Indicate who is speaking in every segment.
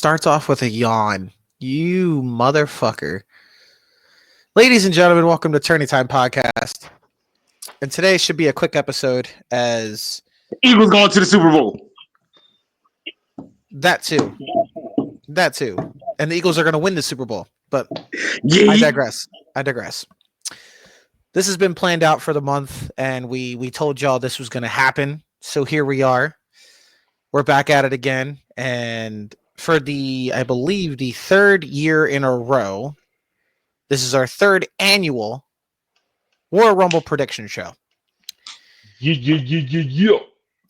Speaker 1: starts off with a yawn. You motherfucker. Ladies and gentlemen, welcome to TourneyTimePod. And today should be a quick episode as
Speaker 2: Eagles going to the Super Bowl.
Speaker 1: That too. And the Eagles are going to win the Super Bowl. But
Speaker 2: Yeah.
Speaker 1: I digress. This has been planned out for the month, and we told y'all this was going to happen. So here we are. We're back at it again. And for I believe, the third year in a row, this is our third annual Royal Rumble prediction show.
Speaker 2: Yeah.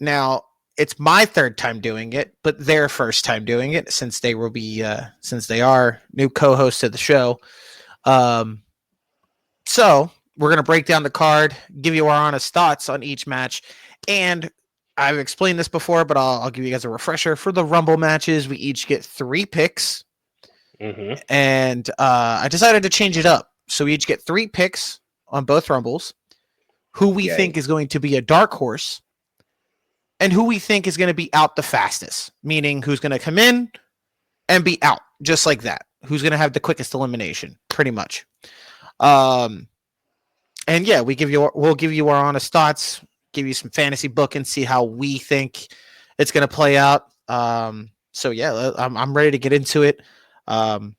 Speaker 1: Now, it's my third time doing it, but their first time doing it since they will be since they are new co-hosts of the show. So we're gonna break down the card, give you our honest thoughts on each match, and I've explained this before, but I'll give you guys a refresher. For the Rumble matches, we each get 3 picks, and I decided to change it up. So we each get 3 picks on both Rumbles, who we think is going to be a dark horse, and who we think is going to be out the fastest, meaning who's going to come in and be out, just like that. Who's going to have the quickest elimination, pretty much. And yeah, we'll give you our honest thoughts, give you some fantasy book, and see how we think it's going to play out. So yeah, I'm ready to get into it. No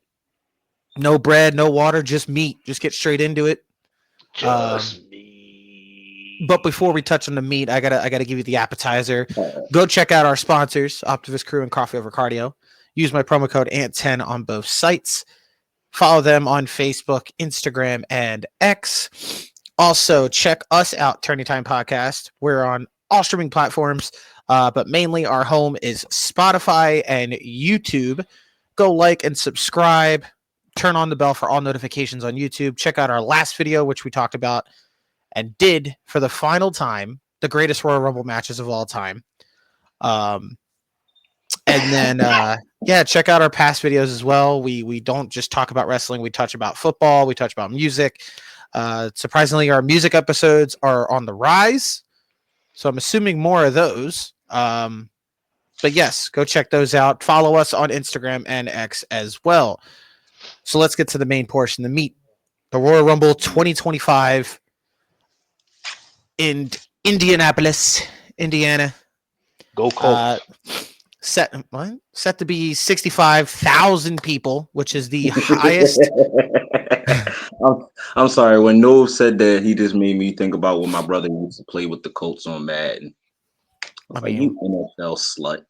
Speaker 1: bread, no water, just meat. Just get straight into it. But before we touch on the meat, I gotta give you the appetizer. Go check out our sponsors, Optivist Crew and Coffee Over Cardio. Use my promo code ANT10 on both sites. Follow them on Facebook, Instagram, and X. Also, check us out, Tourney Time Podcast. We're on all streaming platforms, but mainly our home is Spotify and YouTube. Go like and subscribe. Turn on the bell for all notifications on YouTube. Check out our last video, which we talked about and did for the final time the greatest Royal Rumble matches of all time. And then check out our past videos as well. We don't just talk about wrestling, we touch about football, we touch about music. Surprisingly, our music episodes are on the rise, so I'm assuming more of those. But yes, go check those out. Follow us on Instagram and X as well. So let's get to the main portion, the meat. The Royal Rumble 2025 in Indianapolis, Indiana.
Speaker 3: Go Colts.
Speaker 1: Set to be 65,000 people, which is the highest.
Speaker 2: I'm sorry. When Noah said that, he just made me think about when my brother used to play with the Colts on Madden. I mean, you NFL slut.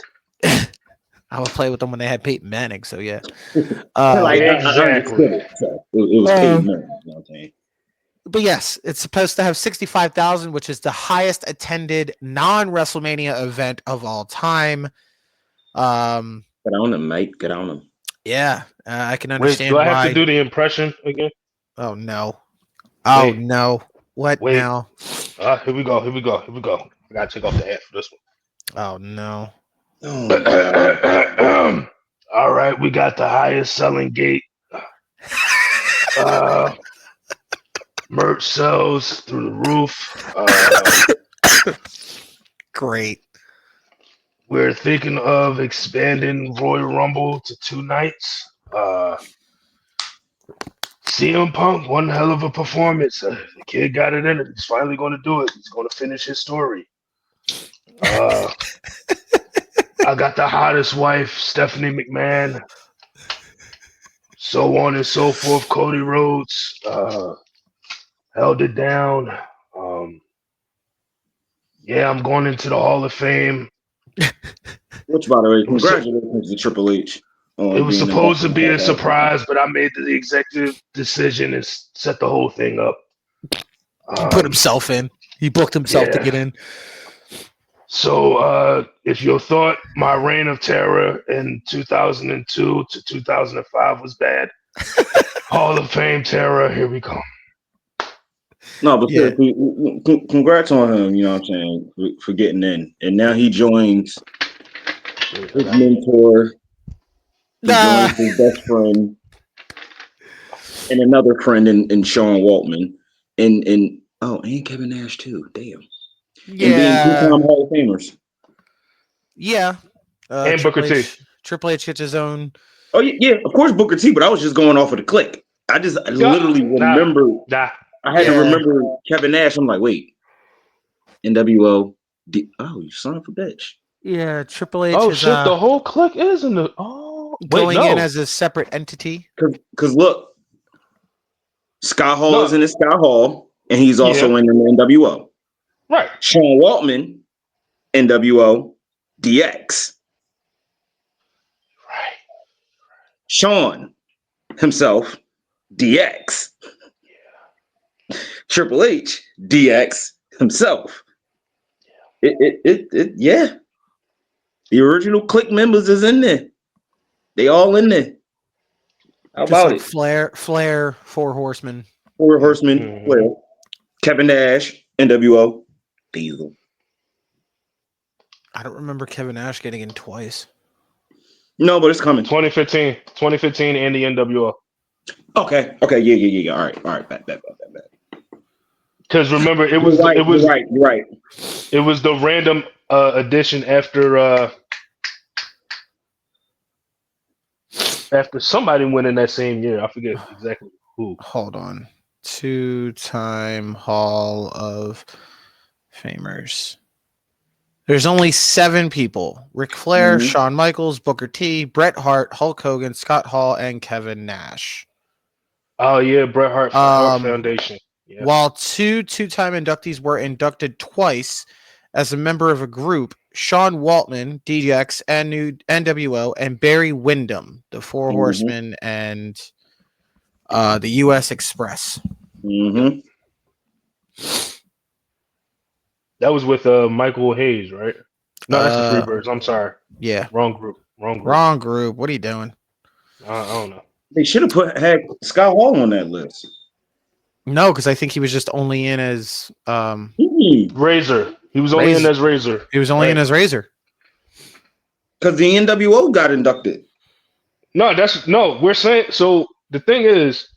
Speaker 1: I would play with them when they had Peyton Manning, so yeah.
Speaker 3: Exactly.
Speaker 2: It was Peyton Manning, you know what I'm saying?
Speaker 1: But yes, it's supposed to have 65,000, which is the highest attended non-Wrestlemania event of all time.
Speaker 2: Get on him, mate. Get on him.
Speaker 1: Yeah, I can understand.
Speaker 3: Do I have to do the impression again?
Speaker 1: Oh no! Oh
Speaker 3: Wait.
Speaker 1: no! What now?
Speaker 3: Here we go. I gotta take off the hat for this one.
Speaker 1: Oh no!
Speaker 3: All right, we got the highest selling gate. Merch sells through the roof.
Speaker 1: Great.
Speaker 3: We're thinking of expanding Royal Rumble to 2 nights. CM Punk, one hell of a performance. The kid got it in it. He's finally going to do it. He's going to finish his story. I got the hottest wife, Stephanie McMahon. So on and so forth. Cody Rhodes held it down. I'm going into the Hall of Fame.
Speaker 2: Which, by the way, congratulations to Triple H.
Speaker 3: It was supposed to be a surprise, but I made the executive decision and set the whole thing up.
Speaker 1: He put himself in. He booked himself to get in.
Speaker 3: So if you thought my reign of terror in 2002 to 2005 was bad, Hall of Fame terror, here we come.
Speaker 2: No, but congrats on him, you know what I'm saying, for getting in. And now he joins his mentor, joins his best friend, and another friend in Sean Waltman. And Kevin Nash too. Damn.
Speaker 1: Yeah.
Speaker 2: And being 2-time Hall of Famers.
Speaker 1: Yeah.
Speaker 3: And Booker T.
Speaker 1: Triple H gets his own.
Speaker 2: Oh yeah, of course Booker T, but I was just going off of the click. I literally remember.
Speaker 3: Nah.
Speaker 2: I had to remember Kevin Nash. I'm like, wait, NWO. Oh, you son of a bitch.
Speaker 1: Yeah, Triple H.
Speaker 3: Oh
Speaker 1: is,
Speaker 3: shit, the whole clique is in the. Oh,
Speaker 1: going in as a separate entity.
Speaker 2: Because look, Scott Hall is in the Scott Hall, and he's also in the NWO.
Speaker 3: Right.
Speaker 2: Sean Waltman, NWO, DX.
Speaker 3: Right.
Speaker 2: Sean himself, DX. Triple H, DX himself. Yeah. The original clique members is in there. They all in there. How about it?
Speaker 1: Flair, Four Horsemen.
Speaker 2: Four Horsemen, Flair. Kevin Nash, NWO, Diesel.
Speaker 1: I don't remember Kevin Nash getting in twice.
Speaker 2: No, but it's coming.
Speaker 3: 2015, and the NWO.
Speaker 2: Okay, yeah. All right. Bet.
Speaker 3: Because remember, it was
Speaker 2: You're right.
Speaker 3: It was the random addition after somebody went in that same year. I forget exactly who.
Speaker 1: Hold on. 2-time Hall of Famers. There's only 7 people: Ric Flair, Shawn Michaels, Booker T, Bret Hart, Hulk Hogan, Scott Hall, and Kevin Nash.
Speaker 3: Oh yeah, Bret Hart Foundation. Yeah.
Speaker 1: While two-time inductees were inducted twice as a member of a group: Sean Waltman, DX, and NWO, and Barry Windham, the Four Horsemen, and the U.S. Express.
Speaker 2: Mm-hmm.
Speaker 3: That was with Michael Hayes, right? No, that's the Freebirds. I'm sorry.
Speaker 1: Yeah.
Speaker 3: Wrong group.
Speaker 1: What are you doing?
Speaker 3: I don't know.
Speaker 2: They should have had Scott Hall on that list.
Speaker 1: No, because I think he was just only in as
Speaker 3: Razor. He was only in as Razor.
Speaker 1: He was only in as Razor.
Speaker 2: Because the NWO got inducted.
Speaker 3: We're saying so. The thing is,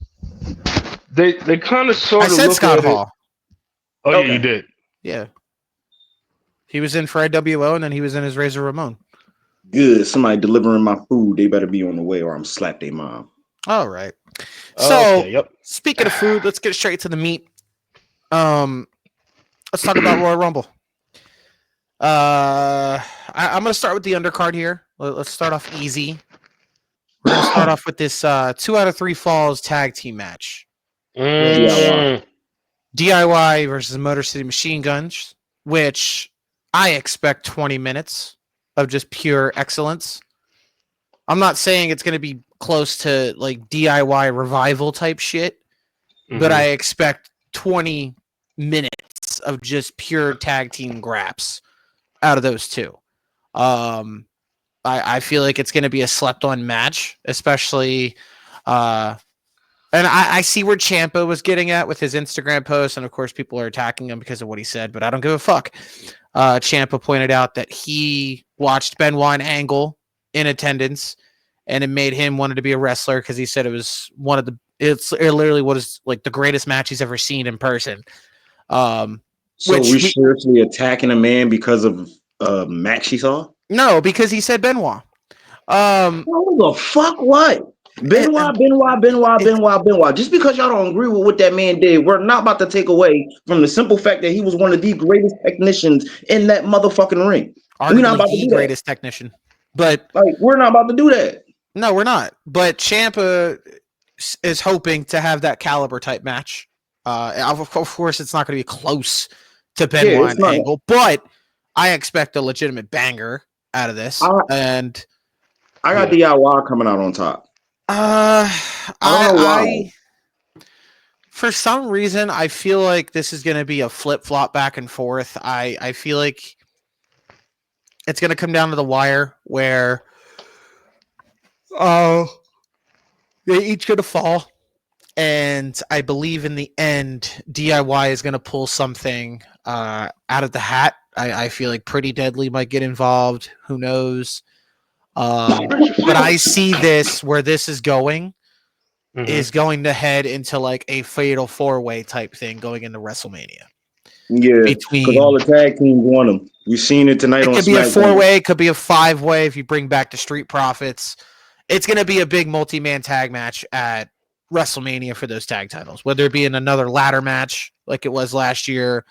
Speaker 3: they kind of sort of.
Speaker 1: I said Scott Hall.
Speaker 3: Oh okay. Yeah, you did.
Speaker 1: Yeah. He was in for NWO, and then he was in as Razor Ramon.
Speaker 2: Good. Somebody delivering my food. They better be on the way, or I'm slap their mom.
Speaker 1: All right. So, Speaking of food, let's get straight to the meat. Let's talk about Royal Rumble. I'm going to start with the undercard here. Let's start off easy. We're going to start off with this 2 out of 3 falls tag team match. DIY versus Motor City Machine Guns, which I expect 20 minutes of just pure excellence. I'm not saying it's going to be close to like DIY revival type shit, but I expect 20 minutes of just pure tag team graps out of those two. I feel like it's going to be a slept on match, especially, and I see where Ciampa was getting at with his Instagram post, and of course people are attacking him because of what he said, but I don't give a fuck. Ciampa pointed out that he watched Benoit and Angle in attendance, and it made him wanted to be a wrestler because he said it was it literally was like the greatest match he's ever seen in person. So
Speaker 2: we seriously attacking a man because of a match he saw?
Speaker 1: No, because he said Benoit.
Speaker 2: What the fuck? What? Benoit. Just because y'all don't agree with what that man did, we're not about to take away from the simple fact that he was one of the greatest technicians in that motherfucking ring. We're not about to do
Speaker 1: greatest technician, but
Speaker 2: like we're not about to do that.
Speaker 1: No, we're not. But Ciampa is hoping to have that caliber type match. Of course, it's not going to be close to Benoit and Angle, but I expect a legitimate banger out of this. I
Speaker 2: got DIY coming out on top. I don't know why.
Speaker 1: For some reason, I feel like this is going to be a flip-flop back and forth. I feel like it's going to come down to the wire where they're each going to fall. And I believe in the end, DIY is going to pull something out of the hat. I feel like Pretty Deadly might get involved. Who knows? But I see this where this is going is going to head into like a fatal 4-way type thing going into WrestleMania.
Speaker 2: Yeah, because all the tag teams want them. We've seen it tonight
Speaker 1: It
Speaker 2: on
Speaker 1: could be a
Speaker 2: SmackDown.
Speaker 1: 4-way, it could be a 5-way if you bring back the Street Profits. It's going to be a big multi-man tag match at WrestleMania for those tag titles, whether it be in another ladder match like it was last year.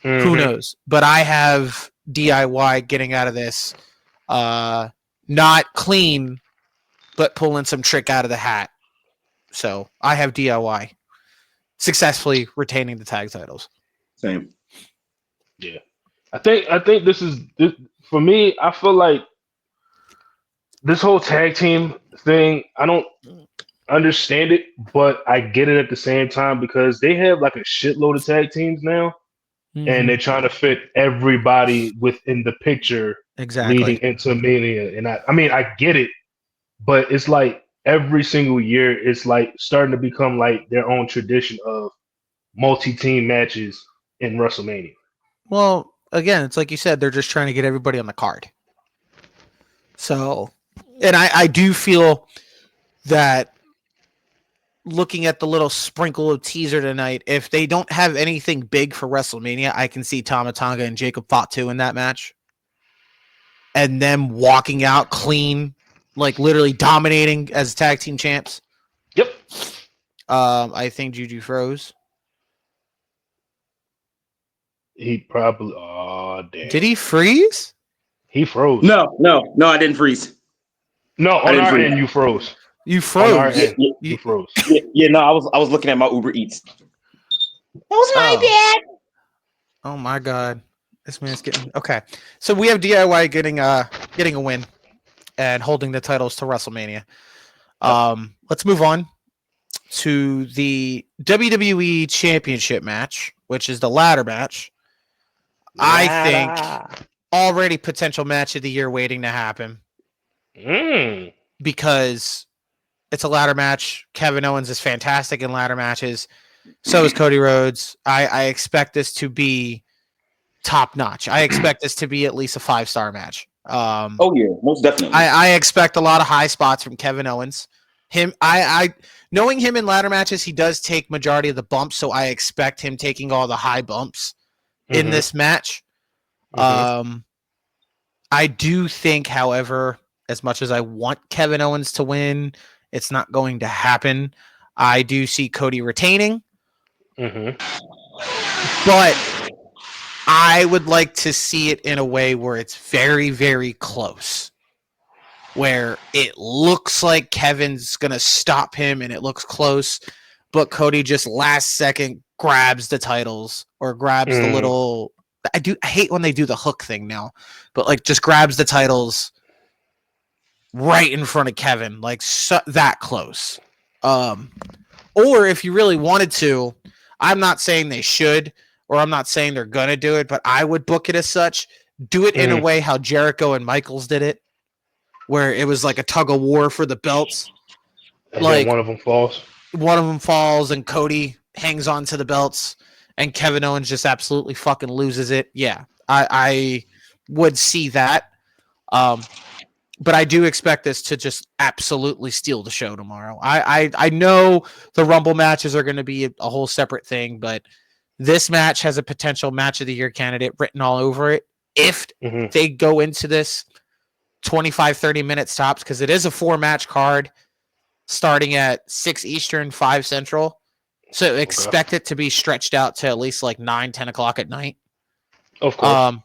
Speaker 1: Who knows? But I have DIY getting out of this not clean, but pulling some trick out of the hat. So I have DIY successfully retaining the tag titles.
Speaker 2: Same.
Speaker 3: Yeah. I think this for me, I feel like this whole tag team thing, I don't understand it, but I get it at the same time because they have like a shitload of tag teams now, and they're trying to fit everybody within the picture leading into Mania. And I mean, I get it, but it's like every single year, it's like starting to become like their own tradition of multi-team matches in WrestleMania.
Speaker 1: Well, again, it's like you said, they're just trying to get everybody on the card. So, and I do feel that looking at the little sprinkle of teaser tonight, if they don't have anything big for WrestleMania, I can see Tama Tonga and Jacob Fatu in that match. And them walking out clean, like literally dominating as tag team champs.
Speaker 3: Yep.
Speaker 1: I think Juju froze.
Speaker 3: He probably. Oh damn!
Speaker 1: Did he freeze?
Speaker 3: He froze.
Speaker 2: No, I didn't freeze.
Speaker 3: No, on our
Speaker 2: freeze.
Speaker 3: end, you froze.
Speaker 1: You froze.
Speaker 3: On our end,
Speaker 2: Yeah,
Speaker 3: you froze.
Speaker 2: Yeah, no, I was looking at my Uber Eats. That was my bad.
Speaker 1: Oh my god. This man's getting okay. So we have DIY getting a win and holding the titles to WrestleMania. Let's move on to the WWE Championship match, which is the ladder match. I think already potential match of the year waiting to happen. Because it's a ladder match. Kevin Owens is fantastic in ladder matches. So is Cody Rhodes. I expect this to be top notch. I expect this to be at least a 5-star match.
Speaker 2: Oh yeah, most definitely.
Speaker 1: I expect a lot of high spots from Kevin Owens. I knowing him in ladder matches, he does take majority of the bumps, so I expect him taking all the high bumps in this match. I do think, however, as much as I want Kevin Owens to win, it's not going to happen. I do see Cody retaining. But I would like to see it in a way where it's very, very close. Where it looks like Kevin's going to stop him and it looks close, but Cody just last second grabs the titles or grabs the little... I hate when they do the hook thing now, but like just grabs the titles right in front of Kevin, like that close. Or if you really wanted to, I'm not saying they should, or I'm not saying they're going to do it, but I would book it as such. Do it in a way how Jericho and Michaels did it, where it was like a tug of war for the belts.
Speaker 3: And
Speaker 1: like
Speaker 3: one of them falls.
Speaker 1: One of them falls and Cody hangs on to the belts and Kevin Owens just absolutely fucking loses it. Yeah, I would see that. But I do expect this to just absolutely steal the show tomorrow. I know the Rumble matches are going to be a whole separate thing, but this match has a potential match of the year candidate written all over it. If they go into this 25, 30 minute stops, because it is a 4-match card starting at 6 Eastern, 5 Central. So expect it to be stretched out to at least like 9, 10 o'clock at night.
Speaker 3: Of course.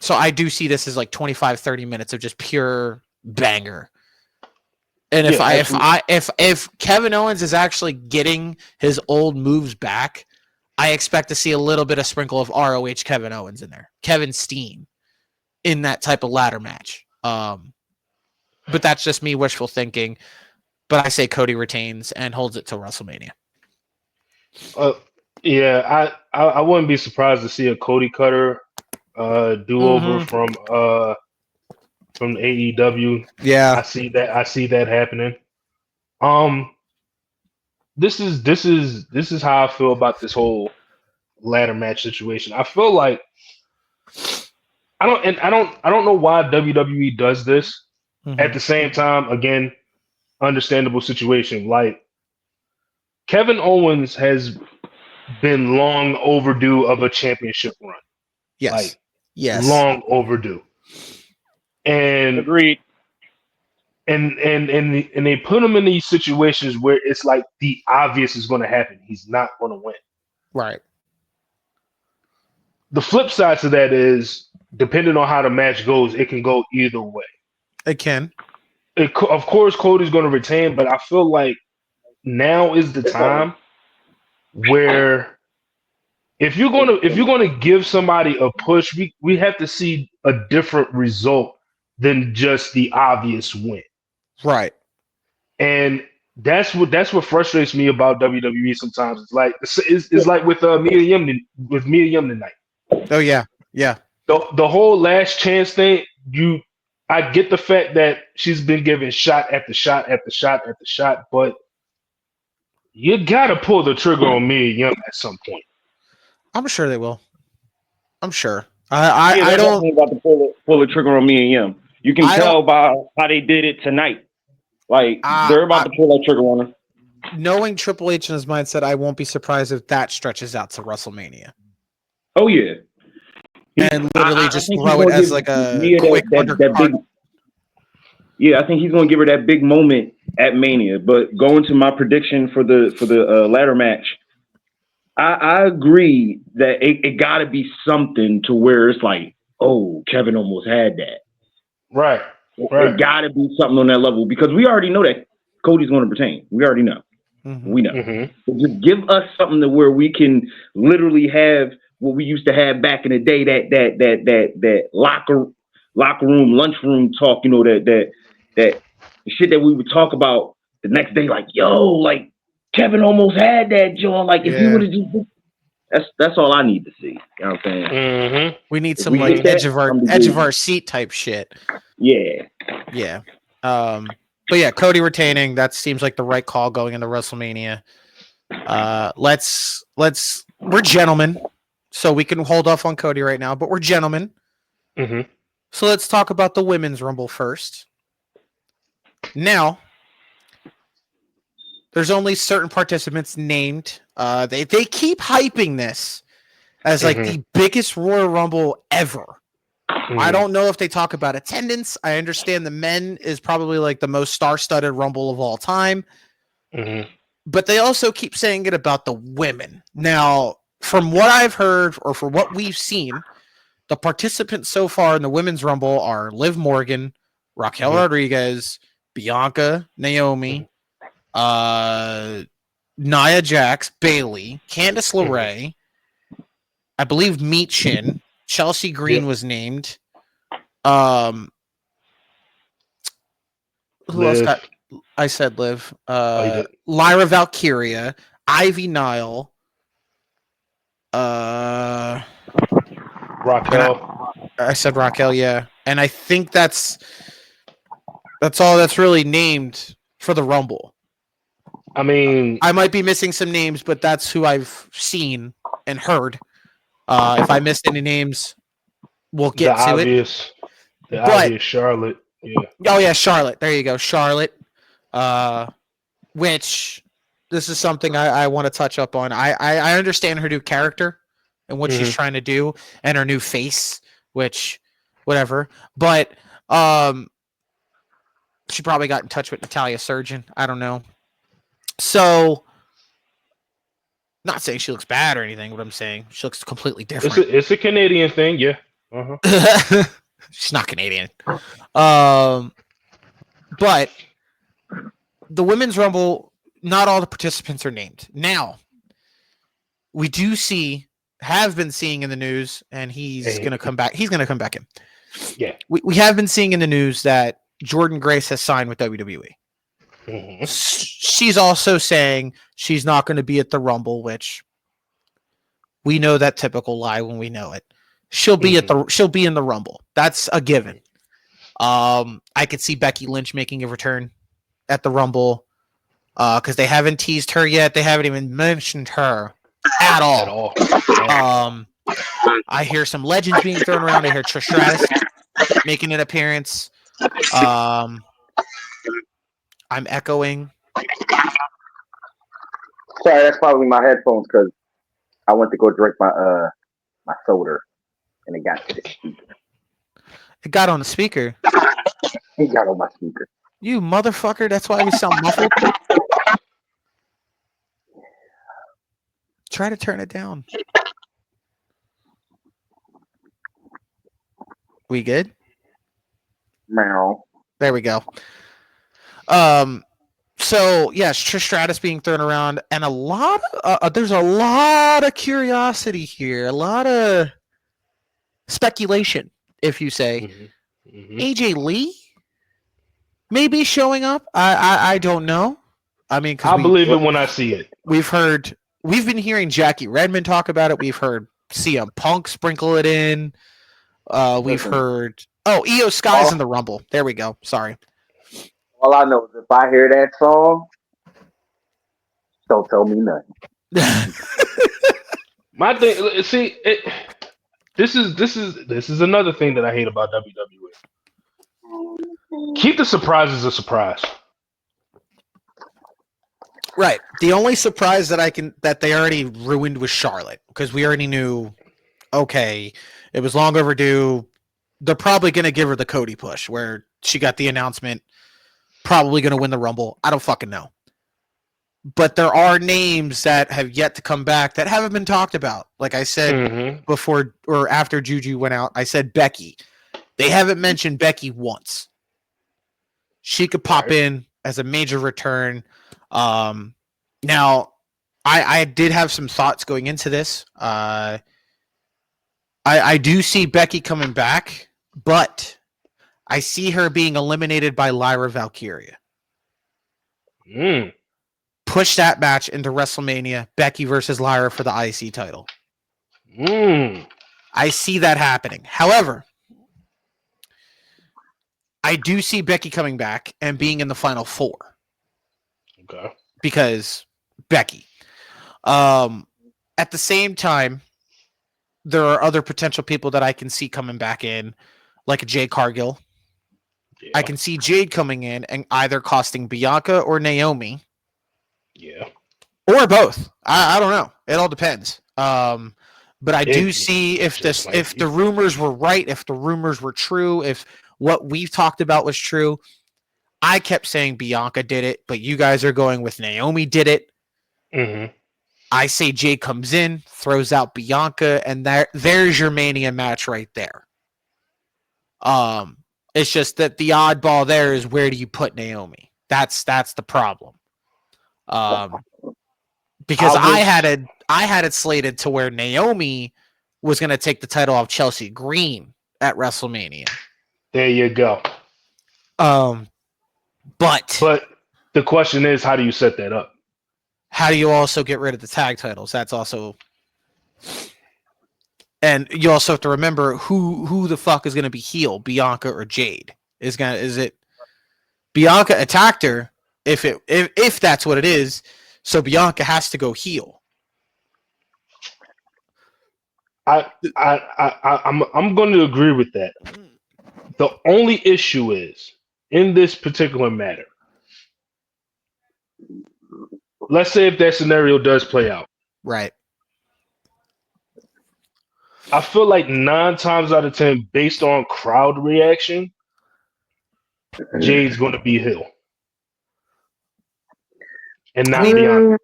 Speaker 1: So I do see this as like 25, 30 minutes of just pure banger. And if Kevin Owens is actually getting his old moves back, I expect to see a little bit of sprinkle of ROH Kevin Owens in there. Kevin Steen in that type of ladder match. But that's just me wishful thinking. But I say Cody retains and holds it till WrestleMania.
Speaker 3: Yeah, I wouldn't be surprised to see a Cody Cutter do-over from AEW.
Speaker 1: Yeah,
Speaker 3: I see that happening. This is how I feel about this whole ladder match situation. I feel like I don't know why WWE does this. At the same time, again, understandable situation. Like Kevin Owens has been long overdue of a championship run.
Speaker 1: Yes. Yes.
Speaker 3: Long overdue. And
Speaker 4: Agreed.
Speaker 3: and they put him in these situations where it's like the obvious is going to happen. He's not going to win.
Speaker 1: Right.
Speaker 3: The flip side to that is, depending on how the match goes, it can go either way.
Speaker 1: It can.
Speaker 3: Of course, Cody's going to retain, but I feel like now is the time where if you're gonna give somebody a push, we have to see a different result than just the obvious win.
Speaker 1: Right.
Speaker 3: And that's what frustrates me about WWE sometimes. It's like with Mia Yim tonight.
Speaker 1: Oh yeah. Yeah.
Speaker 3: The whole last chance thing, I get the fact that she's been given shot after shot after shot after shot, but you gotta pull the trigger on Mia Yim at some point.
Speaker 1: I'm sure they will. I'm sure.
Speaker 2: Yeah,
Speaker 1: I
Speaker 2: they're
Speaker 1: don't.
Speaker 2: definitely about to pull the trigger on me and Yim. You can tell by how they did it tonight. Like they're about to pull that trigger on her.
Speaker 1: Knowing Triple H and his mindset, I won't be surprised if that stretches out to WrestleMania.
Speaker 2: Oh yeah.
Speaker 1: And literally just throw it as like a quick undercard.
Speaker 2: Yeah, I think he's going to give her that big moment at Mania. But going to my prediction for the ladder match, I agree that it got to be something to where it's like, oh, Kevin almost had that.
Speaker 3: Right.
Speaker 2: It got to be something on that level because we already know that Cody's going to retain. We already know. Mm-hmm. We know. Mm-hmm. So just give us something to where we can literally have what we used to have back in the day, that locker room, lunchroom talk, you know, that shit that we would talk about the next day, like, yo, like Kevin almost had that, John. Like if he would have just that's all I need to see. You know what I'm saying?
Speaker 3: Mm-hmm.
Speaker 1: We need some like edge of our seat type shit.
Speaker 2: Yeah.
Speaker 1: Yeah. But yeah, Cody retaining, that seems like the right call going into WrestleMania. We're gentlemen, so we can hold off on Cody right now, but we're gentlemen.
Speaker 3: Mm-hmm.
Speaker 1: So let's talk about the Women's Rumble first. Now, there's only certain participants named. They keep hyping this as like the biggest Royal Rumble ever. Mm-hmm. I don't know if they talk about attendance. I understand the men is probably like the most star-studded Rumble of all time. Mm-hmm. But they also keep saying it about the women. Now, from what I've heard or for what we've seen, the participants so far in the Women's Rumble are Liv Morgan, Raquel Rodriguez, Bianca, Naomi, Nia Jax, Bayley, Candice LeRae, I believe Meat Chin, Chelsea Green was named. Who else got? I said Liv. Lyra Valkyria, Ivy Nile,
Speaker 3: Raquel.
Speaker 1: I said Raquel, yeah, and I think that's all that's really named for the Rumble.
Speaker 3: I mean,
Speaker 1: I might be missing some names, but that's who I've seen and heard. If I missed any names, we'll get to
Speaker 3: it. The obvious Charlotte. Yeah.
Speaker 1: Oh yeah, Charlotte. There you go, Charlotte. Which this is something I want to touch up on. I understand her new character and what she's trying to do, and her new face, which whatever. But she probably got in touch with Natalia Surgeon. I don't know. So, not saying she looks bad or anything. What I'm saying, she looks completely different.
Speaker 3: It's a Canadian thing, yeah.
Speaker 1: She's not Canadian. But the Women's Rumble, not all the participants are named. Now, we do have been seeing in the news, and he's going to come back. He's going to come back in.
Speaker 3: Yeah.
Speaker 1: We have been seeing in the news that Jordan Grace has signed with WWE. Mm-hmm. She's also saying she's not going to be at the Rumble, which we know that typical lie when we know it. She'll be she'll be in the Rumble. That's a given. I could see Becky Lynch making a return at the Rumble because they haven't teased her yet. They haven't even mentioned her at all. I hear some legends being thrown around. I hear Trish Stratus making an appearance. I'm echoing.
Speaker 5: Sorry, that's probably my headphones because I went to go drink my my soda
Speaker 4: and it got to the speaker.
Speaker 1: It got on the speaker.
Speaker 4: It got on my speaker.
Speaker 1: You motherfucker! That's why we sound muffled. Try to turn it down. We good?
Speaker 4: Meow.
Speaker 1: There we go. So yes, Trish Stratus being thrown around, and there's a lot of curiosity here, a lot of speculation, if you say. AJ Lee maybe showing up. I don't know. I mean,
Speaker 3: I believe it when I see it.
Speaker 1: We've been hearing Jackie Redmond talk about it. We've heard CM Punk sprinkle it in. We've heard Io Sky's in the Rumble. There we go. Sorry.
Speaker 4: All I know is if I hear that song, don't tell me nothing.
Speaker 3: My thing, see, this is another thing that I hate about WWE. Keep the surprises a surprise.
Speaker 1: Right. The only surprise that they already ruined was Charlotte, because we already knew, okay, it was long overdue. They're probably going to give her the Cody push where she got the announcement, probably going to win the Rumble. I don't fucking know. But there are names that have yet to come back that haven't been talked about. Like I said before or after Juju went out, I said Becky. They haven't mentioned Becky once. She could pop in as a major return. Now, I did have some thoughts going into this. I do see Becky coming back, but I see her being eliminated by Lyra Valkyria. Push that match into WrestleMania, Becky versus Lyra for the IC title. I see that happening. However, I do see Becky coming back and being in the Final Four.
Speaker 3: Okay.
Speaker 1: Because Becky. At the same time, there are other potential people that I can see coming back in, like a Jade Cargill. Yeah. I can see Jade coming in and either costing Bianca or Naomi.
Speaker 3: Yeah.
Speaker 1: Or both. I don't know. It all depends. But I do see if the rumors were right, if the rumors were true, if what we've talked about was true. I kept saying Bianca did it, but you guys are going with Naomi did it. I say Jade comes in, throws out Bianca, and there's your Mania match right there. It's just that the oddball there is, where do you put Naomi? That's the problem. Because I had it slated to where Naomi was going to take the title off Chelsea Green at WrestleMania.
Speaker 3: There you go.
Speaker 1: But
Speaker 3: the question is, how do you set that up?
Speaker 1: How do you also get rid of the tag titles? That's also, and you also have to remember who the fuck is going to be heel, Bianca or Jade? Is it Bianca attacked her? If that's what it is, so Bianca has to go heel.
Speaker 3: I'm going to agree with that. The only issue is, in this particular matter, let's say if that scenario does play out.
Speaker 1: Right.
Speaker 3: I feel like 9 times out of 10, based on crowd reaction, Jade's going to be heel. And not Bianca.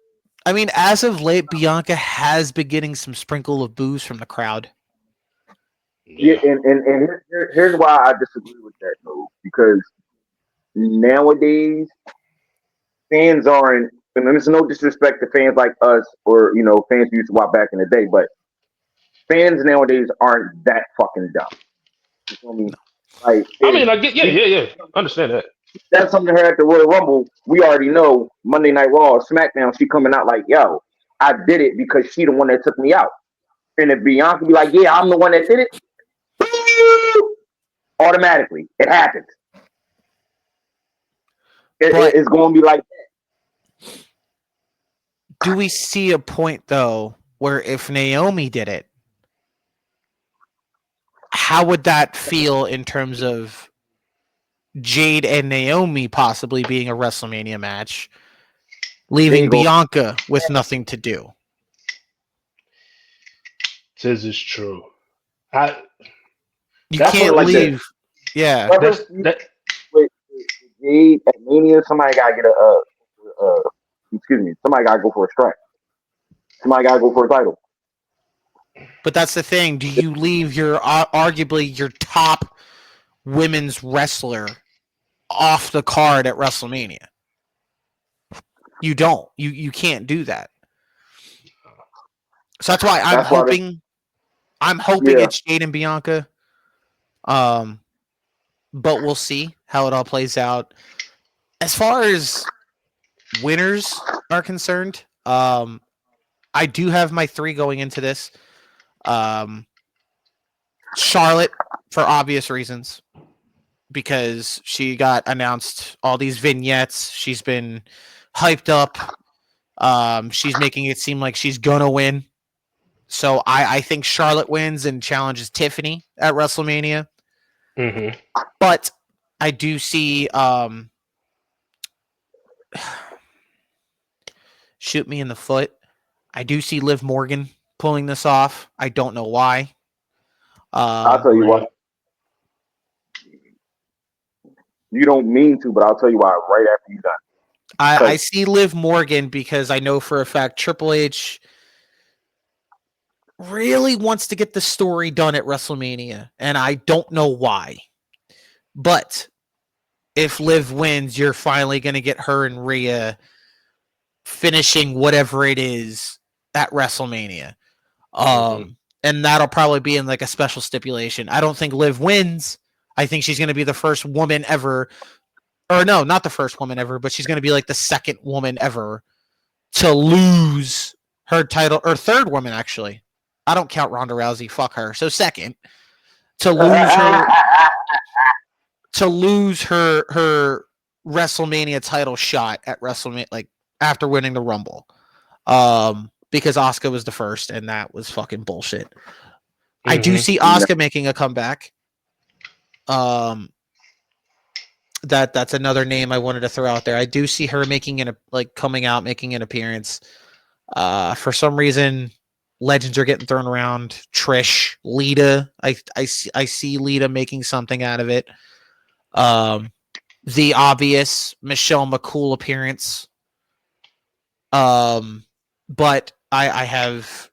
Speaker 1: I mean, as of late, Bianca has been getting some sprinkle of boos from the crowd.
Speaker 4: Yeah, and here's why I disagree with that, though. Because nowadays, fans aren't, and there's no disrespect to fans like us or, fans who used to watch back in the day, but fans nowadays aren't that fucking dumb. You feel me? Like,
Speaker 3: I get, yeah. Understand that.
Speaker 4: That's something her at the Royal Rumble. We already know Monday Night Raw, SmackDown. She coming out like, "Yo, I did it because she the one that took me out." And if Bianca be like, "Yeah, I'm the one that did it," automatically it happens. It's going to be like that.
Speaker 1: Do we see a point though where if Naomi did it, how would that feel in terms of Jade and Naomi possibly being a WrestleMania match, leaving Bianca with nothing to do?
Speaker 3: This is true.
Speaker 1: You
Speaker 3: That's
Speaker 1: can't
Speaker 3: what, like,
Speaker 1: leave. Yeah.
Speaker 4: With Jade at Mania, somebody gotta get somebody gotta go for a strike. Somebody gotta go for a title.
Speaker 1: But that's the thing. Do you leave your arguably your top women's wrestler off the card at WrestleMania? You don't. You can't do that. So that's why I'm hoping it's Jade and Bianca. But we'll see how it all plays out. As far as winners are concerned, I do have my 3 going into this. Charlotte, for obvious reasons, because she got announced all these vignettes. She's been hyped up. She's making it seem like she's gonna win. So I think Charlotte wins and challenges Tiffany at WrestleMania.
Speaker 3: Mm-hmm.
Speaker 1: But I do see shoot me in the foot. I do see Liv Morgan pulling this off. I don't know why.
Speaker 4: I'll tell you what. You don't mean to, but I'll tell you why right after you're done.
Speaker 1: I see Liv Morgan because I know for a fact Triple H really wants to get the story done at WrestleMania, and I don't know why. But if Liv wins, you're finally going to get her and Rhea finishing whatever it is at WrestleMania. And that'll probably be in like a special stipulation. I don't think Liv wins. I think she's going to be the first woman ever, or no, not the first woman ever, but she's going to be like the second woman ever to lose her title, or third woman actually. I don't count Ronda Rousey. Fuck her. So second, to lose her WrestleMania title shot at WrestleMania, like after winning the Rumble, because Asuka was the first, and that was fucking bullshit. I do see Asuka making a comeback. That's another name I wanted to throw out there. I do see her making an appearance. For some reason, legends are getting thrown around. Trish, Lita. I see Lita making something out of it. The obvious Michelle McCool appearance. But I have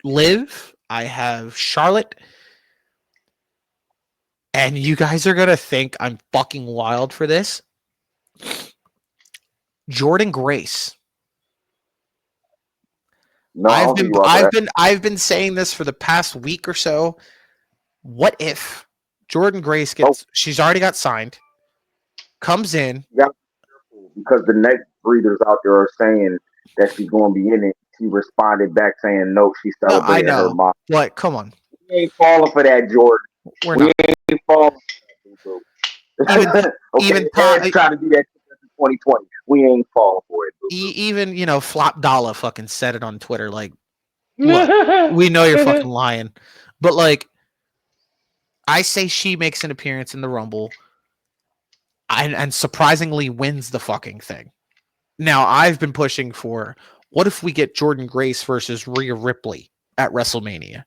Speaker 1: Liv. I have Charlotte. And you guys are going to think I'm fucking wild for this. Jordan Grace.
Speaker 4: No,
Speaker 1: I've been saying this for the past week or so. What if Jordan Grace she's already got signed, comes in.
Speaker 4: Yeah, because the next breeders out there are saying that she's going to be in it. She responded back saying no, she's celebrating her mom.
Speaker 1: What? Come on.
Speaker 4: We ain't falling for that, Jordan. We ain't falling for that. Even trying to do that in 2020. We ain't falling for it.
Speaker 1: Even Flop Dollar fucking said it on Twitter. Like, look, we know you're fucking lying, but like, I say she makes an appearance in the Rumble, and surprisingly wins the fucking thing. Now I've been pushing for, what if we get Jordan Grace versus Rhea Ripley at WrestleMania?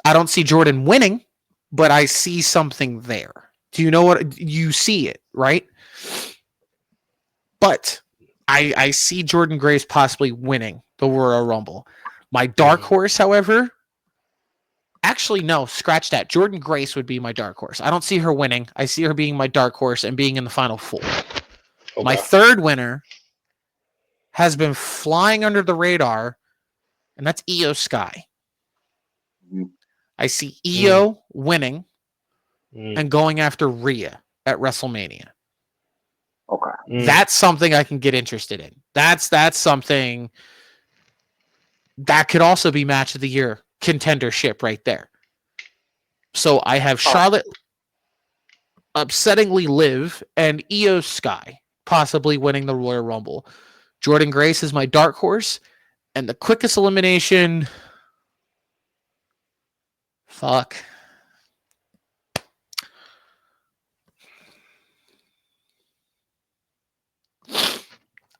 Speaker 1: I don't see Jordan winning, but I see something there. Do you know what you see it, right? But I see Jordan Grace possibly winning the Royal Rumble. My dark horse, however, actually, no, scratch that. Jordan Grace would be my dark horse. I don't see her winning. I see her being my dark horse and being in the final 4. Okay. My third winner has been flying under the radar, and that's Io Sky. I see Io winning and going after Rhea at WrestleMania. Okay. That's something I can get interested in. That's something that could also be match of the year contendership right there. So I have Charlotte upsettingly Liv and Io Sky possibly winning the Royal Rumble. Jordan Grace is my dark horse, and the quickest elimination. Fuck.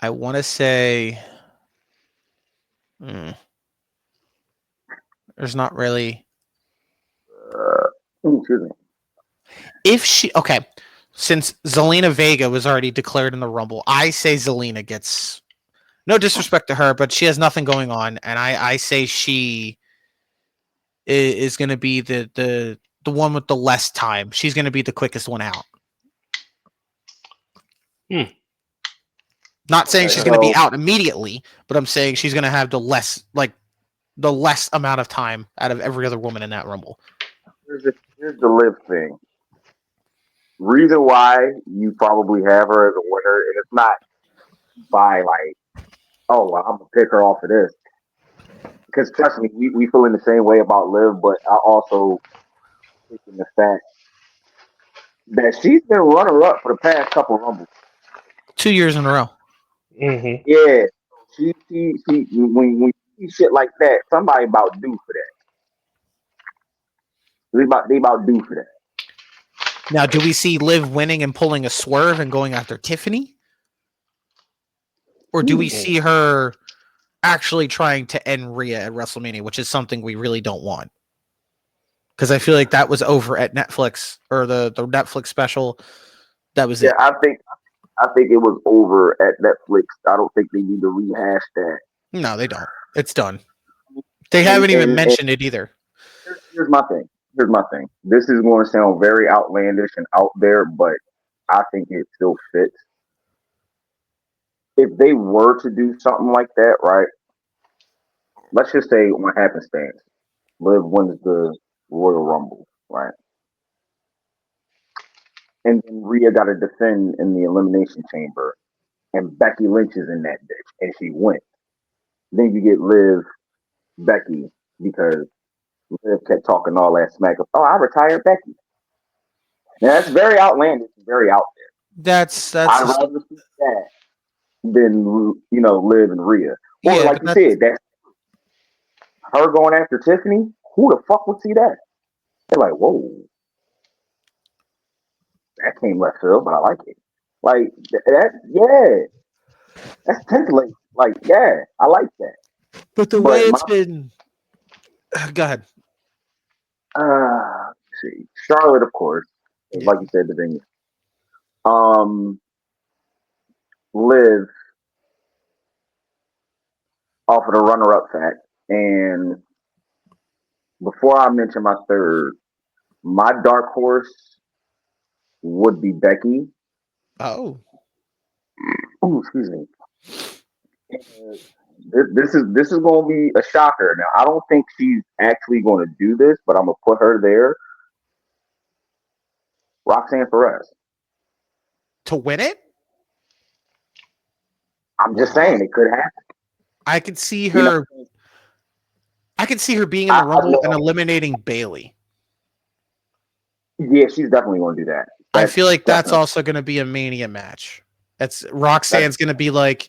Speaker 1: I want to say. There's not really.
Speaker 4: Excuse me.
Speaker 1: If she since Zelina Vega was already declared in the Rumble, I say Zelina gets. No disrespect to her, but she has nothing going on, and I say she is going to be the one with the less time. She's going to be the quickest one out. Not saying she's going to be out immediately, but I'm saying she's going to have the less amount of time out of every other woman in that Rumble.
Speaker 4: Here's the Liv thing. Reason why you probably have her as a winner, and it's not by like, oh, well, I'm gonna pick her off of this. Because trust me, we feel in the same way about Liv, but I also think in the fact that she's been runner up for the past couple of Rumbles.
Speaker 1: 2 years in a row.
Speaker 3: Mm-hmm.
Speaker 4: Yeah, she when you see shit like that, somebody about due for that. They about due for that.
Speaker 1: Now, do we see Liv winning and pulling a swerve and going after Tiffany? Or do we see her actually trying to end Rhea at WrestleMania, which is something we really don't want? Because I feel like that was over at Netflix, or the Netflix special. That was it.
Speaker 4: I think it was over at Netflix. I don't think they need to rehash that.
Speaker 1: No, they don't. It's done. They haven't even mentioned it either.
Speaker 4: Here's my thing. This is going to sound very outlandish and out there, but I think it still fits. If they were to do something like that, right? Let's just say on happenstance, Liv wins the Royal Rumble, right? And then Rhea got to defend in the Elimination Chamber, and Becky Lynch is in that bitch, and she wins. Then you get Liv, Becky, because Liv kept talking all that smack of, oh, I retired Becky. Now, that's very outlandish and very out there. I'd rather see that than, Liv and Rhea. Or
Speaker 1: Yeah,
Speaker 4: like you said, that's her going after Tiffany. Who the fuck would see that? They're like, whoa. That came left field, but I like it. Like, that's titillating. Like, yeah, I like that.
Speaker 1: But the way it's been... Go ahead.
Speaker 4: Let's see. Charlotte, of course. Yeah. Like you said, the venue. Liv off of the runner-up fact. And before I mention my third, my dark horse would be Becky.
Speaker 1: Oh,
Speaker 4: excuse me. This is going to be a shocker. Now, I don't think she's actually going to do this, but I'm going to put her there. Roxanne Perez.
Speaker 1: To win it?
Speaker 4: I'm just saying it could happen.
Speaker 1: I could see her. I could see her being in the Rumble and eliminating Bayley.
Speaker 4: Yeah, she's definitely going to do that.
Speaker 1: I feel like that's also going to be a Mania match. Roxanne's going to be like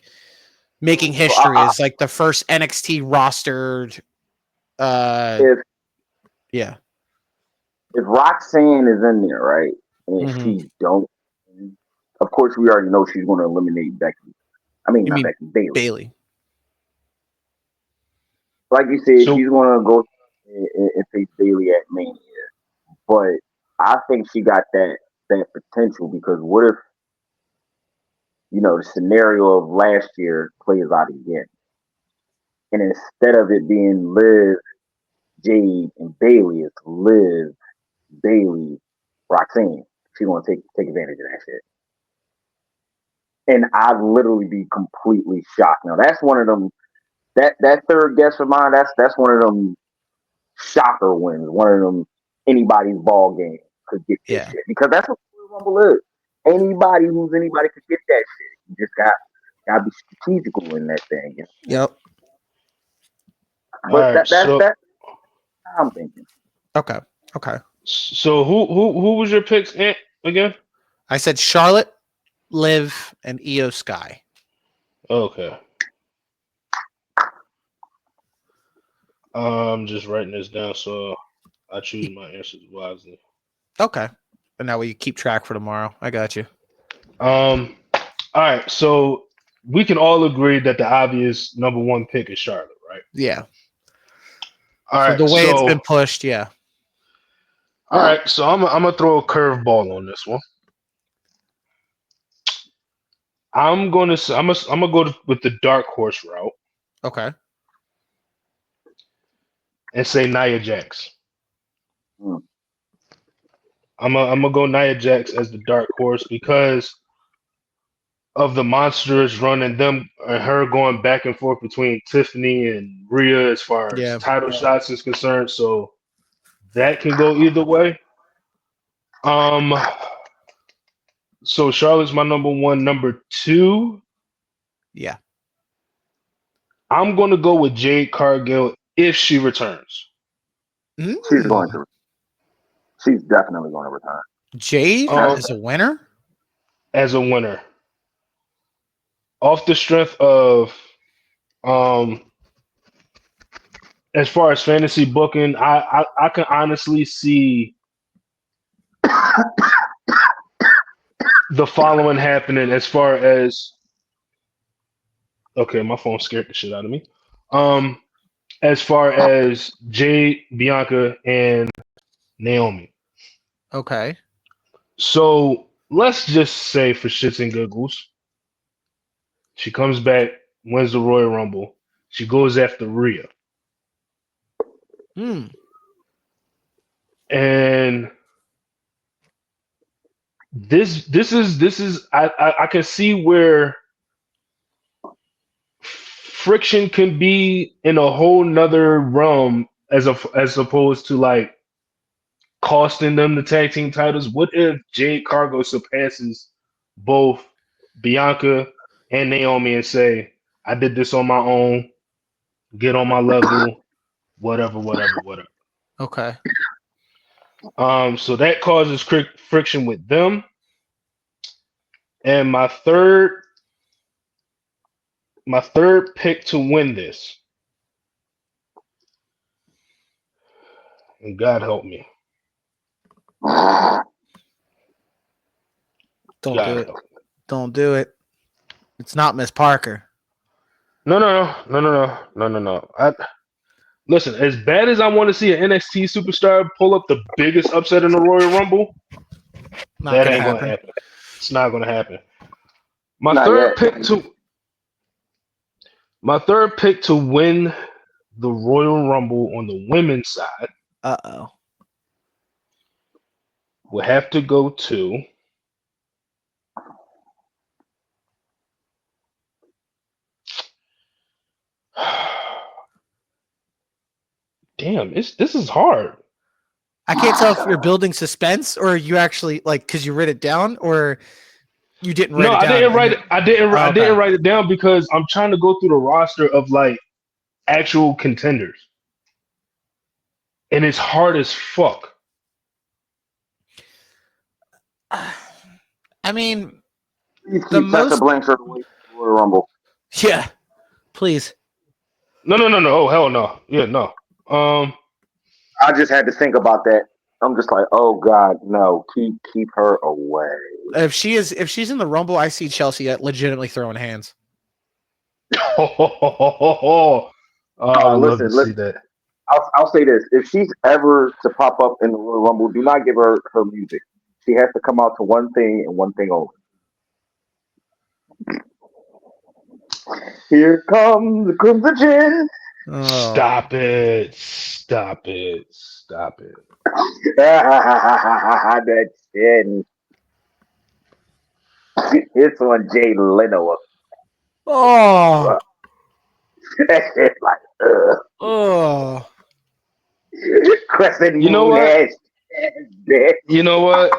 Speaker 1: making history as like the first NXT rostered.
Speaker 4: If Roxanne is in there, right, and if she don't, of course we already know she's going to eliminate Becky. Not Becky,
Speaker 1: Bayley.
Speaker 4: Like you said, she's going to go and face Bayley at Mania, but I think she got that potential, because what if, the scenario of last year plays out again, and instead of it being Liv, Jade, and Bayley, it's Liv, Bayley, Roxanne. She's going to take advantage of that shit. And I'd literally be completely shocked. Now, that's one of them, that third guess of mine, that's one of them shocker wins. One of them anybody's ball game could get this shit. Because that's what the Rumble is. Anybody could get that shit. You just got to be strategical in that thing.
Speaker 1: Yep.
Speaker 4: But that's how I'm thinking.
Speaker 1: Okay.
Speaker 3: So who was your picks again?
Speaker 1: I said Charlotte, Liv, and Io Sky.
Speaker 3: Okay. I'm just writing this down so I choose my answers wisely.
Speaker 1: Okay. And now we keep track for tomorrow. I got you.
Speaker 3: All right. So we can all agree that the obvious number one pick is Charlotte, right?
Speaker 1: Yeah.
Speaker 3: All
Speaker 1: From
Speaker 3: right,
Speaker 1: the way it's
Speaker 3: so
Speaker 1: been pushed, yeah.
Speaker 3: all right, so I'm gonna throw a curveball on this one. I'm gonna go with the dark horse route
Speaker 1: Okay.
Speaker 3: and say Nia Jax.
Speaker 4: Mm.
Speaker 3: I'm gonna go Nia Jax as the dark horse because of the monstrous run and them and her going back and forth between Tiffany and Rhea as far as
Speaker 1: Yeah.
Speaker 3: title shots is concerned. So that can go either way. So Charlotte's my number one. Number two,
Speaker 1: Yeah.
Speaker 3: I'm gonna go with Jade Cargill if she returns.
Speaker 4: She's going to. She's definitely going to return.
Speaker 1: Jade
Speaker 3: Um,
Speaker 1: is a winner?
Speaker 3: as a winner. Off the strength of as far as fantasy booking, I can honestly see the following happening as far as okay, my phone scared the shit out of me. As far as Jade, Bianca, and Naomi.
Speaker 1: Okay.
Speaker 3: So let's just say for shits and giggles, she comes back, wins the Royal Rumble. She goes after Rhea.
Speaker 1: Hmm.
Speaker 3: And this is I can see where friction can be in a whole nother realm as opposed to like costing them the tag team titles. What if Jade Cargo surpasses both Bianca and Naomi and say, I did this on my own, get on my level, whatever.
Speaker 1: Okay.
Speaker 3: So that causes friction with them. And my third pick to win this, and God help me.
Speaker 1: Don't
Speaker 3: God
Speaker 1: do it.
Speaker 3: help me.
Speaker 1: Don't do it. It's not Miss Parker.
Speaker 3: No. Listen, as bad as I want to see an NXT superstar pull up the biggest upset in the Royal Rumble,
Speaker 1: Not
Speaker 3: that
Speaker 1: gonna
Speaker 3: ain't gonna
Speaker 1: happen.
Speaker 3: happen. It's not gonna happen. My
Speaker 4: Not
Speaker 3: third
Speaker 4: yet.
Speaker 3: pick to win the Royal Rumble on the women's side
Speaker 1: Uh-oh.
Speaker 3: will have to go to damn, this is hard.
Speaker 1: I can't tell if you're building suspense or you actually like because you wrote it down or you didn't write
Speaker 3: No,
Speaker 1: it
Speaker 3: I
Speaker 1: down.
Speaker 3: didn't write it. I didn't. I
Speaker 1: Okay.
Speaker 3: didn't write it down because I'm trying to go through the roster of like actual contenders, and it's hard as fuck.
Speaker 1: I mean,
Speaker 4: Please
Speaker 1: the
Speaker 4: keep Sasha
Speaker 1: most.
Speaker 4: Blanchard away from the Royal Rumble.
Speaker 1: Yeah. Please.
Speaker 3: No. Oh hell no. Yeah, no.
Speaker 4: I just had to think about that. I'm just like, oh God, no, keep her away.
Speaker 1: If she's in the Rumble, I see Chelsea legitimately throwing hands.
Speaker 3: I would love to
Speaker 4: Listen.
Speaker 3: see that.
Speaker 4: I'll say this: if she's ever to pop up in the Royal Rumble, do not give her music. She has to come out to one thing and one thing only. Here comes the Crimson Gin.
Speaker 1: Oh.
Speaker 3: Stop it.
Speaker 4: That chin. It's on Jay Leno.
Speaker 1: Oh.
Speaker 4: It's like,
Speaker 1: Oh.
Speaker 4: Crescent
Speaker 3: You know
Speaker 4: Moon
Speaker 3: what?
Speaker 4: ass.
Speaker 3: You know what?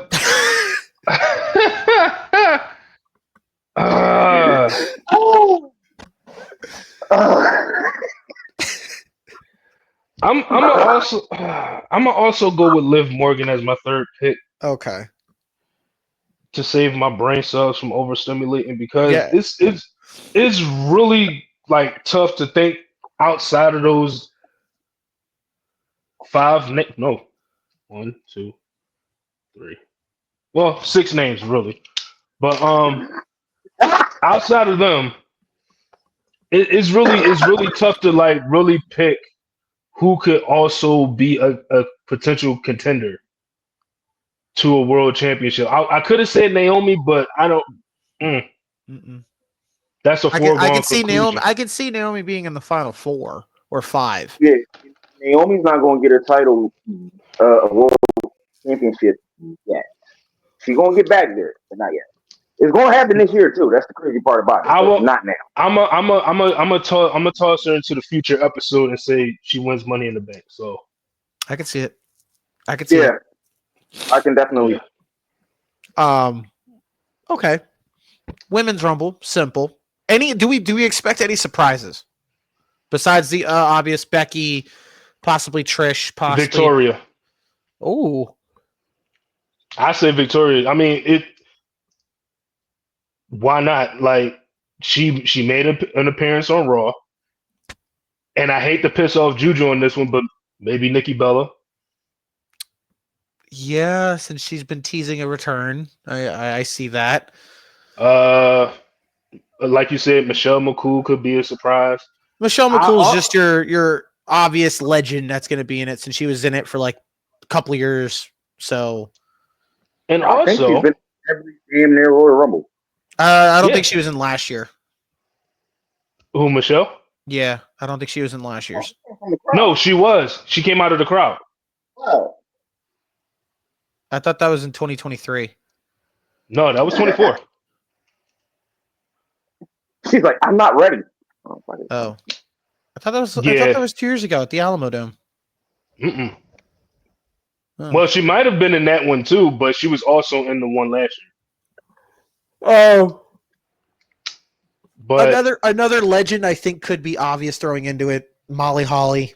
Speaker 3: I'm gonna also go with Liv Morgan as my third pick
Speaker 1: Okay.
Speaker 3: to save my brain cells from overstimulating because
Speaker 1: Yeah.
Speaker 3: it's really like tough to think outside of those one, two, three. Well, six names really. But outside of them, it's really tough to like really pick who could also be a potential contender to a world championship. I could have said Naomi, but I don't.
Speaker 1: Mm-mm.
Speaker 3: That's a
Speaker 1: I
Speaker 3: foregone
Speaker 1: could see
Speaker 3: conclusion.
Speaker 1: Naomi. I could see Naomi being in the final 4 or 5.
Speaker 4: Yeah, Naomi's not going to get a title, a world championship yet. She's going to get back there, but not yet. It's going to happen this year too. That's the crazy part about it.
Speaker 3: I
Speaker 4: But
Speaker 3: will.
Speaker 4: not now.
Speaker 3: I'm a toss her into the future episode and say she wins Money in the Bank. So
Speaker 1: I could see it. I could see
Speaker 4: Yeah,
Speaker 1: it.
Speaker 4: I can definitely.
Speaker 1: Okay. Women's Rumble, simple. Do we expect any surprises besides the obvious Becky, possibly Trish, possibly
Speaker 3: Victoria.
Speaker 1: Oh,
Speaker 3: I say Victoria. I mean it. Why not? Like she made an appearance on Raw, and I hate to piss off Juju on this one, but maybe Nikki Bella.
Speaker 1: yeah. Since she's been teasing a return, I see that.
Speaker 3: Like you said, Michelle McCool could be a surprise.
Speaker 1: Michelle McCool's just your obvious legend that's going to be in it since she was in it for like a couple of years. So,
Speaker 3: And
Speaker 4: I think she's
Speaker 3: also,
Speaker 4: been every damn near Royal Rumble.
Speaker 1: I don't
Speaker 3: Yeah.
Speaker 1: think she was in last year.
Speaker 3: who Michelle?
Speaker 1: Yeah, I don't think she was in last year's.
Speaker 3: No, she was. She came out of the crowd.
Speaker 4: Wow.
Speaker 1: I thought that was in 2023.
Speaker 3: No, that was 24.
Speaker 4: She's like, I'm not ready.
Speaker 1: Oh, I thought that was. I
Speaker 3: Yeah.
Speaker 1: thought that was 2 years ago at the Alamo Dome.
Speaker 3: Mm-mm.
Speaker 1: Oh.
Speaker 3: Well, she might have been in that one too, but she was also in the one last year.
Speaker 1: Oh,
Speaker 3: But
Speaker 1: another legend I think could be obvious throwing into it. Molly Holly,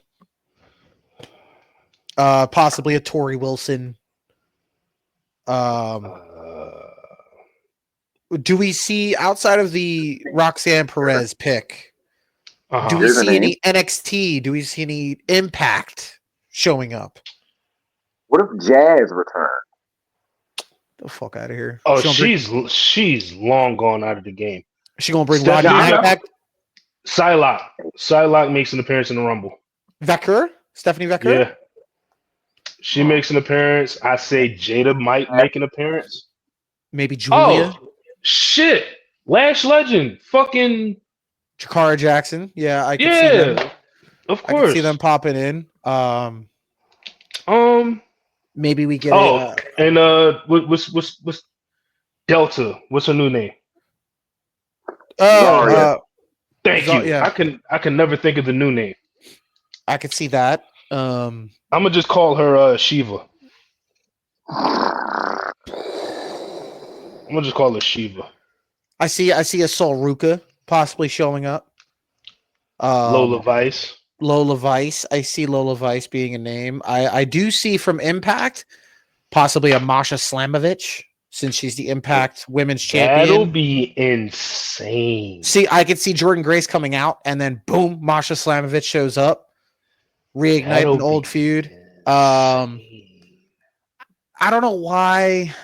Speaker 1: possibly a Tori Wilson. Do we see outside of the Roxanne Perez pick?
Speaker 3: uh-huh.
Speaker 1: Do we
Speaker 4: Here's a
Speaker 1: see
Speaker 4: name.
Speaker 1: any NXT? Do we see any Impact showing up?
Speaker 4: What if Jazz returned?
Speaker 1: The fuck out of here!
Speaker 3: Oh,
Speaker 1: She
Speaker 3: she's long gone out of the game.
Speaker 1: gonna bring Roddy
Speaker 3: Stephanie-
Speaker 1: Knight back.
Speaker 3: Psylocke makes an appearance in the Rumble.
Speaker 1: Vecker, Stephanie Vecker.
Speaker 3: Yeah. She makes an appearance. I say Jada might make an appearance.
Speaker 1: Maybe Julia,
Speaker 3: Oh, shit. Lash Legend. Fucking,
Speaker 1: Jakara Jackson. Yeah, I can see them.
Speaker 3: yeah. Of
Speaker 1: I can
Speaker 3: course.
Speaker 1: see them popping in. Maybe we get
Speaker 3: and what's Delta? What's her new name?
Speaker 4: Zarya.
Speaker 3: Thank you.
Speaker 1: Yeah.
Speaker 3: I can never think of the new name.
Speaker 1: I could see that.
Speaker 3: I'm gonna just call her Shiva. Shiva.
Speaker 1: I see a Sol Ruka possibly showing up.
Speaker 3: Lola Vice.
Speaker 1: Lola Vice. I see Lola Vice being a name. I do see from Impact possibly a Masha Slamovich since she's the Impact Women's Champion.
Speaker 3: That'll be insane.
Speaker 1: See, I could see Jordan Grace coming out and then boom, Masha Slamovich shows up, reignite
Speaker 3: That'll
Speaker 1: an old
Speaker 3: be
Speaker 1: feud.
Speaker 3: insane.
Speaker 1: I don't know why.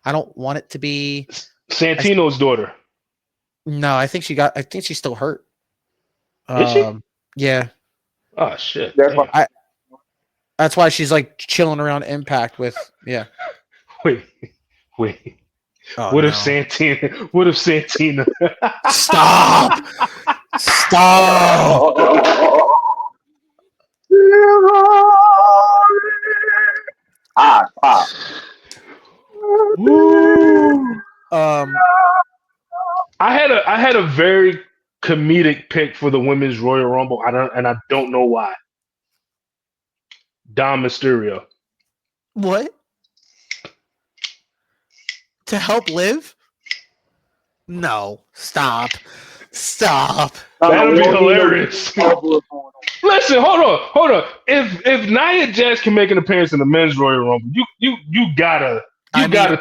Speaker 1: I don't want it to be
Speaker 3: Santino's daughter.
Speaker 1: No, I think she's still hurt.
Speaker 3: Is she?
Speaker 1: Yeah.
Speaker 3: Oh shit.
Speaker 4: That's
Speaker 3: Damn.
Speaker 4: why-
Speaker 1: That's why she's like chilling around Impact with
Speaker 3: Wait.
Speaker 1: Oh,
Speaker 3: What
Speaker 1: no.
Speaker 3: if Santina?
Speaker 1: Stop!
Speaker 3: Woo.
Speaker 1: I
Speaker 3: I had a very comedic pick for the Women's Royal Rumble. I don't know why. Dom Mysterio.
Speaker 1: What? To help Liv? No. Stop.
Speaker 3: That'll be hilarious. Listen, hold on. If Nia Jax can make an appearance in the Men's Royal Rumble, you gotta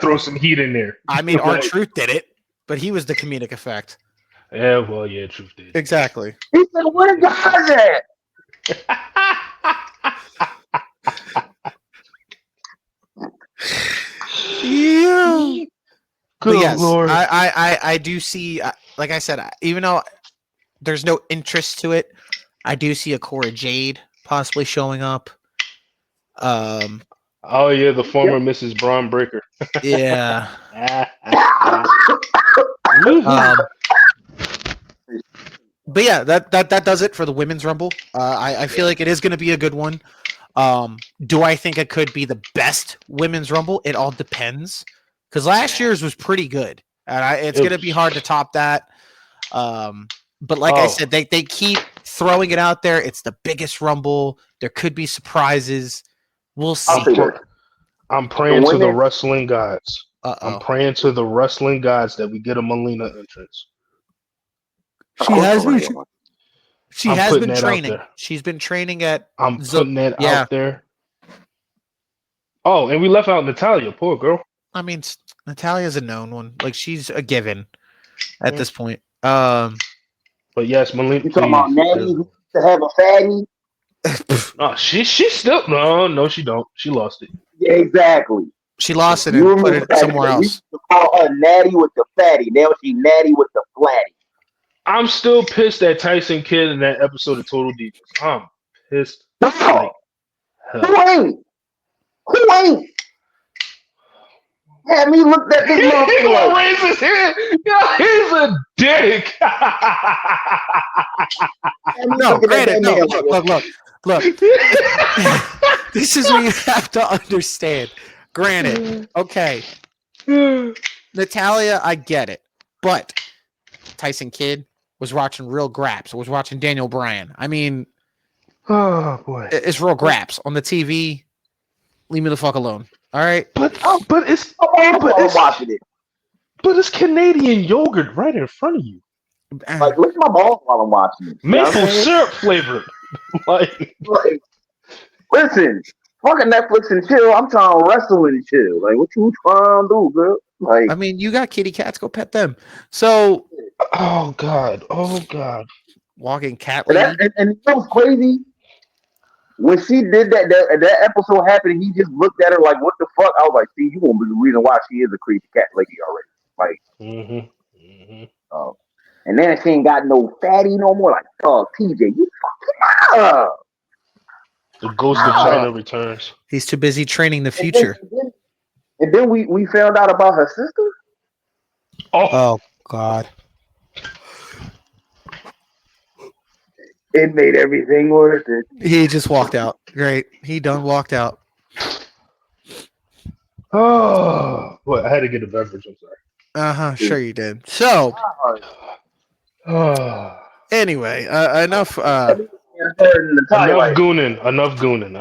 Speaker 3: throw some heat in there.
Speaker 1: I mean, R-Truth did it, but he was the comedic effect.
Speaker 3: Yeah, well, yeah, Truth did.
Speaker 1: Exactly.
Speaker 4: He said, "Where the guys at?"
Speaker 1: Yeah. But
Speaker 3: Good
Speaker 1: yes,
Speaker 3: Lord.
Speaker 1: I do see, like I said, even though there's no interest to it, I do see a Cora Jade possibly showing up.
Speaker 3: Oh yeah, the former Mrs. Braun Breaker.
Speaker 1: Yeah.
Speaker 3: Woohoo.
Speaker 1: But yeah, that does it for the women's rumble. I feel like it is going to be a good one. Do I think it could be the best women's rumble? It all depends, because last year's was pretty good, and it's going to be hard to top that. But like I said, they keep throwing it out there. It's the biggest rumble. There could be surprises. We'll see.
Speaker 3: I'm praying to the wrestling gods. I'm praying to the wrestling gods that we get a Melina entrance.
Speaker 1: She has been training. She's been training at.
Speaker 3: I'm putting that out there. Oh, and we left out Natalia. Poor girl.
Speaker 1: I mean, Natalia's a known one. Like, she's a given at this point.
Speaker 3: But yes, Melina.
Speaker 4: You talking about Natty to have a fatty?
Speaker 3: Oh, she still no, she don't. She lost it.
Speaker 4: Yeah, exactly.
Speaker 1: She lost it and put it somewhere else.
Speaker 4: We used to call her Natty with the fatty. Now she Natty with the flatty.
Speaker 3: I'm still pissed at Tyson Kidd in that episode of Total Divas. I'm pissed.
Speaker 4: Like hell. Who ain't? Had me look at this motherfucker.
Speaker 3: He gonna raise his hand. Yo, he's a dick.
Speaker 1: No, granted, no. Look. This is what you have to understand. Granted, okay. Natalia, I get it, but Tyson Kidd was watching real graps. Was watching Daniel Bryan. I mean,
Speaker 3: oh boy,
Speaker 1: it's real graps on the TV. Leave me the fuck alone. All right,
Speaker 3: but it's Canadian yogurt right in front of you.
Speaker 4: Like, lick my balls while I'm watching it.
Speaker 3: Maple syrup flavored. like,
Speaker 4: listen, fucking Netflix and chill. I'm trying to wrestle and chill. Like, what you trying to do, girl? Like,
Speaker 1: I mean, you got kitty cats. Go pet them. So,
Speaker 3: oh god,
Speaker 1: walking cat lady.
Speaker 4: And it was crazy. When she did that episode happened, he just looked at her like, "What the fuck?" I was like, "See, you won't be the reason why she is a creepy cat lady already." Like, and then she ain't got no fatty no more. Like, TJ, you fucking up.
Speaker 3: The ghost of China returns.
Speaker 1: He's too busy training the future.
Speaker 4: And then we found out about her sister.
Speaker 1: Oh God.
Speaker 4: It made everything worth it.
Speaker 1: He just walked out. Great. He done walked out.
Speaker 3: Oh, well, I had to get a beverage. I'm sorry.
Speaker 1: Sure you did. So, anyway, enough.
Speaker 3: Enough gooning.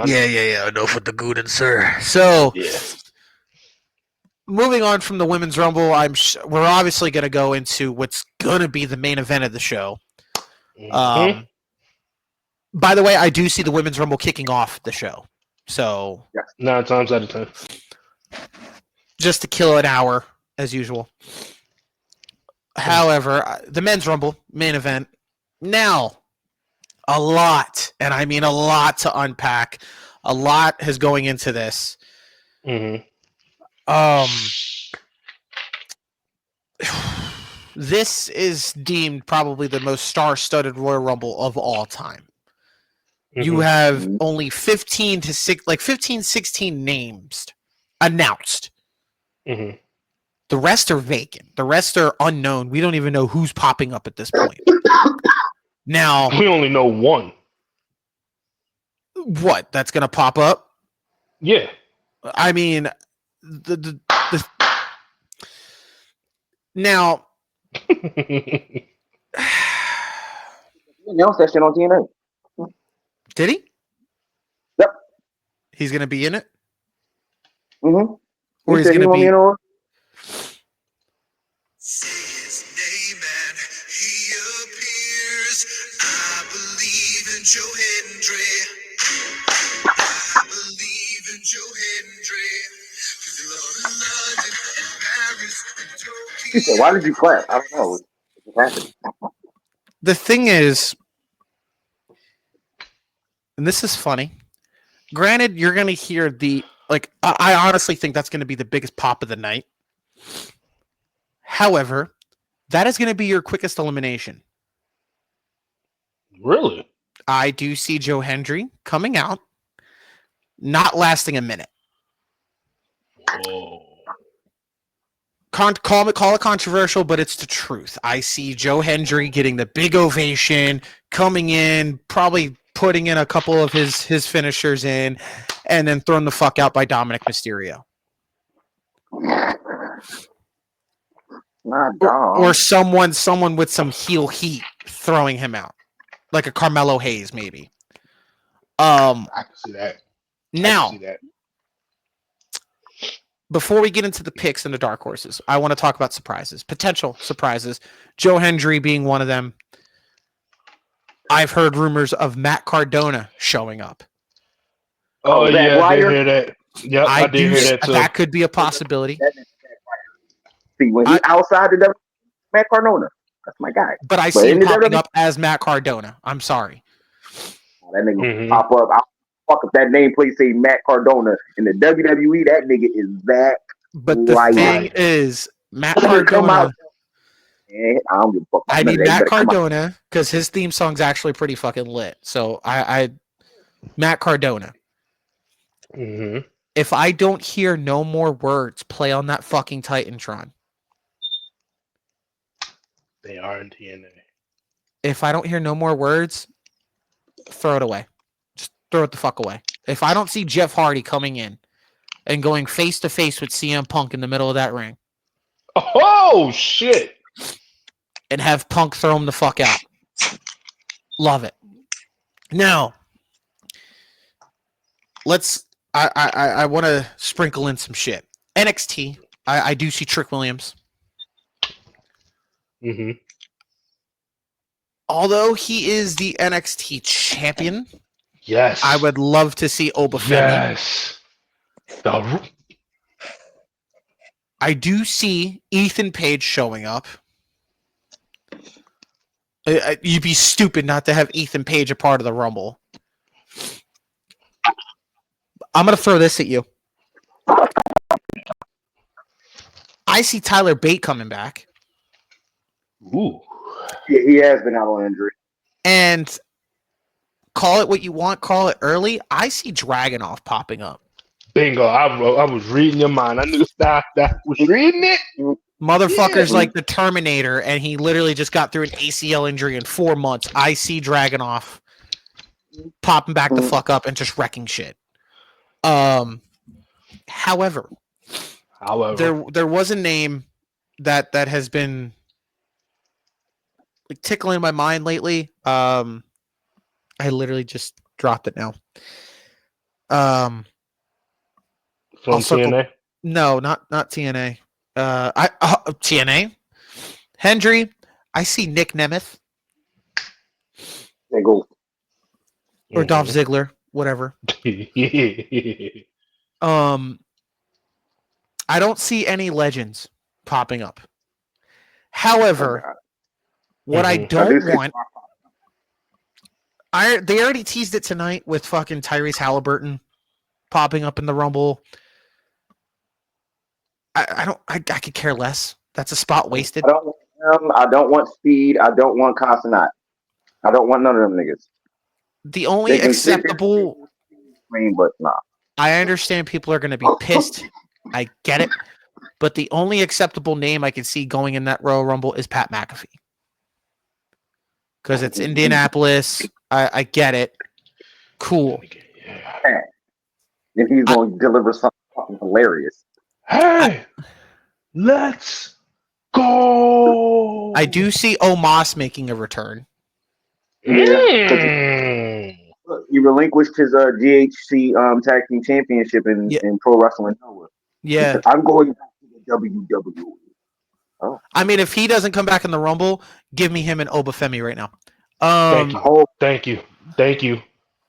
Speaker 1: Yeah. Enough with the gooning, sir. So, moving on from the women's rumble, we're obviously going to go into what's going to be the main event of the show. By the way, I do see the women's rumble kicking off the show. So
Speaker 3: 9 times out of 10,
Speaker 1: just to kill an hour as usual. However, the men's rumble main event now, a lot, and I mean a lot to unpack. A lot is going into this. This is deemed probably the most star-studded Royal Rumble of all time. You have only 15, 16 names announced. The rest are vacant. The rest are unknown. We don't even know who's popping up at this point. Now,
Speaker 3: we only know one.
Speaker 1: What? That's going to pop up?
Speaker 3: Yeah.
Speaker 1: I mean, now.
Speaker 4: He announced that shit on TNA.
Speaker 1: Did he?
Speaker 4: Yep.
Speaker 1: He's going to be in it?
Speaker 4: Or
Speaker 1: he's going to be...
Speaker 5: Say his name and he appears. I believe in Joe Hendry. I believe in Joe Hendry. London and Paris and Tokyo.
Speaker 4: He said, "Why did you clap?" I don't know.
Speaker 1: The thing is, and this is funny. Granted, you're going to hear I honestly think that's going to be the biggest pop of the night. However, that is going to be your quickest elimination.
Speaker 3: Really?
Speaker 1: I do see Joe Hendry coming out, not lasting a minute.
Speaker 3: Oh.
Speaker 1: Call it controversial, but it's the truth. I see Joe Hendry getting the big ovation, coming in, probably putting in a couple of his finishers in, and then thrown the fuck out by Dominic Mysterio. Or someone with some heel heat throwing him out, like a Carmelo Hayes, maybe.
Speaker 3: I can see that.
Speaker 1: Now,
Speaker 3: I can see that.
Speaker 1: before we get into the picks and the dark horses, I want to talk about surprises, potential surprises. Joe Hendry being one of them. I've heard rumors of Matt Cardona showing up.
Speaker 3: Oh yeah, I did hear that. Yep, I did hear that too.
Speaker 1: That could be a possibility.
Speaker 4: See, when he's outside the W, Matt Cardona, that's my guy.
Speaker 1: But I see him popping up as Matt Cardona. I'm sorry.
Speaker 4: That nigga pop up. Fuck if that nameplate say Matt Cardona in the WWE. That nigga is that.
Speaker 1: But the thing is, Matt Cardona.
Speaker 4: I don't give a fuck.
Speaker 1: I need Matt Cardona because his theme song's actually pretty fucking lit. So Matt Cardona.
Speaker 3: Mm-hmm.
Speaker 1: If I don't hear no more words play on that fucking Titantron.
Speaker 3: They are in TNA.
Speaker 1: If I don't hear no more words, throw it away. Just throw it the fuck away. If I don't see Jeff Hardy coming in and going face to face with CM Punk in the middle of that ring.
Speaker 3: Oh shit.
Speaker 1: And have Punk throw him the fuck out. Love it. Now, I want to sprinkle in some shit. NXT, I do see Trick Williams.
Speaker 3: Mm-hmm.
Speaker 1: Although he is the NXT champion,
Speaker 3: yes,
Speaker 1: I would love to see Obafemi.
Speaker 3: Yes.
Speaker 1: I do see Ethan Page showing up. You'd be stupid not to have Ethan Page a part of the Rumble. I'm going to throw this at you. I see Tyler Bate coming back.
Speaker 3: Ooh.
Speaker 4: Yeah, he has been out on injury.
Speaker 1: And call it what you want, call it early. I see Dragunov popping up.
Speaker 3: Bingo. I was reading your mind. I knew that was reading it.
Speaker 1: Motherfucker's like the Terminator, and he literally just got through an ACL injury in 4 months. I see Dragunov popping back the fuck up and just wrecking shit. However, there was a name that has been like tickling my mind lately. I literally just dropped it now.
Speaker 3: From TNA?
Speaker 1: No, not TNA. TNA. Hendry. I see Nick Nemeth.
Speaker 4: They go.
Speaker 1: Or Dolph Ziggler, whatever. I don't see any legends popping up. However, what I don't want, they already teased it tonight with fucking Tyrese Halliburton popping up in the Rumble. I could care less. That's a spot wasted.
Speaker 4: I don't want Speed. I don't want Casanat. I don't want none of them niggas.
Speaker 1: The only acceptable,
Speaker 4: but nah.
Speaker 1: I understand people are going to be pissed. I get it. But the only acceptable name I can see going in that Royal Rumble is Pat McAfee. Because it's Indianapolis. I get it. Cool.
Speaker 4: If he's going to deliver something fucking hilarious.
Speaker 3: Hey, let's go.
Speaker 1: I do see Omos making a return.
Speaker 4: Yeah. He relinquished his GHC tag team championship in Pro Wrestling Noah.
Speaker 1: Yeah.
Speaker 4: I'm going back to the WWE. Oh.
Speaker 1: I mean, if he doesn't come back in the Rumble, give me him and Obafemi right now.
Speaker 3: Thank you. Thank you.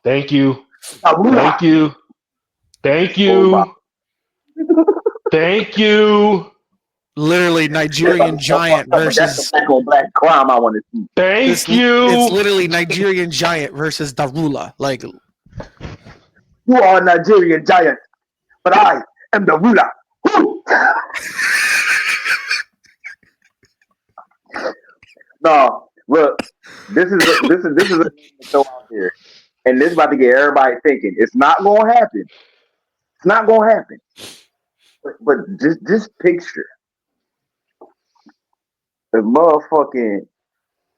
Speaker 3: Thank you. Thank you. Thank you. Thank you.
Speaker 1: Literally Nigerian Giant versus.
Speaker 4: That's the black crime I want to see.
Speaker 3: Thank you.
Speaker 1: It's literally Nigerian Giant versus Darula. Like,
Speaker 4: you are a Nigerian Giant, but I am the ruler. No, look, This is a throw out there, and this is about to get everybody thinking. It's not gonna happen. It's not gonna happen. But just picture the motherfucking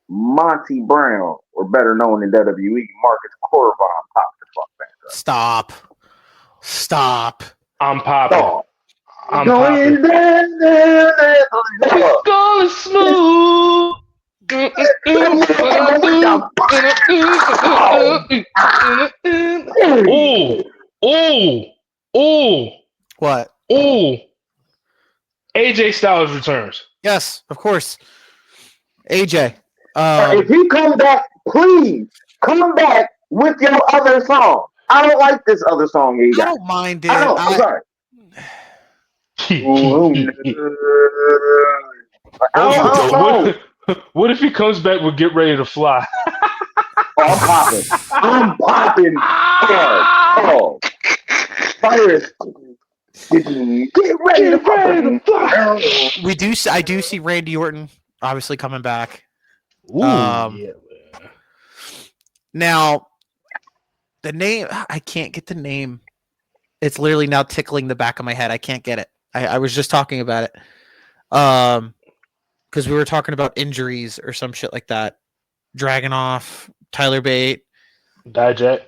Speaker 4: Monty Brown, or better known in WWE, Marcus Corvon, pops the fuck back up.
Speaker 1: Stop.
Speaker 3: I'm popping.
Speaker 4: Dog.
Speaker 3: I'm
Speaker 4: Going
Speaker 3: popping.
Speaker 4: down.
Speaker 3: Going smooth. Ooh.
Speaker 1: What?
Speaker 3: Ooh. AJ Styles returns.
Speaker 1: Yes, of course. AJ.
Speaker 4: If he come back, please come back with your other song. I don't like this other song you
Speaker 1: I
Speaker 4: got.
Speaker 1: don't mind it.
Speaker 4: I don't. I'm sorry.
Speaker 3: What if he comes back with Get Ready to Fly?
Speaker 4: Oh, I'm popping. Oh. Virus. Get ready to fly.
Speaker 1: I do see Randy Orton obviously coming back.
Speaker 3: Ooh, yeah, man.
Speaker 1: Now, the name, I can't get the name. It's literally now tickling the back of my head. I can't get it. I was just talking about it. Because we were talking about injuries or some shit like that. Dragunov, Tyler Bate.
Speaker 3: Dijak.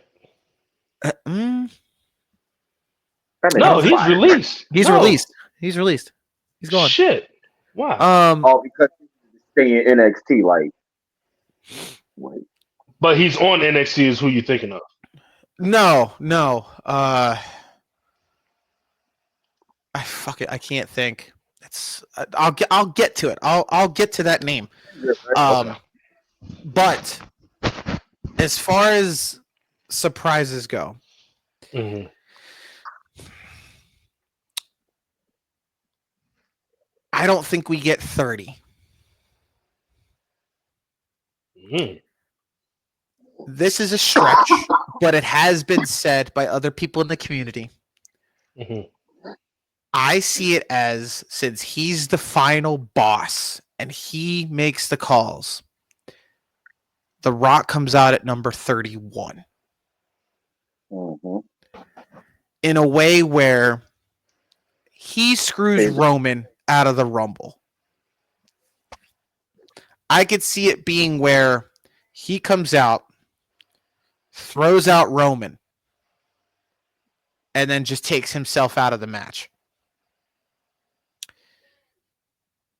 Speaker 1: No,
Speaker 3: he's released.
Speaker 1: He's released. He's gone.
Speaker 3: Shit. Wow.
Speaker 4: All because he's staying in NXT, like.
Speaker 3: But he's on NXT is who you're thinking of.
Speaker 1: No. I can't think. I'll get to it. I'll get to that name. But as far as surprises go, I don't think we get 30. This is a stretch, but it has been said by other people in the community. I see it as, since he's the final boss and he makes the calls, The Rock comes out at number 31. In a way where he screws Roman out of the Rumble. I could see it being where he comes out, throws out Roman, and then just takes himself out of the match.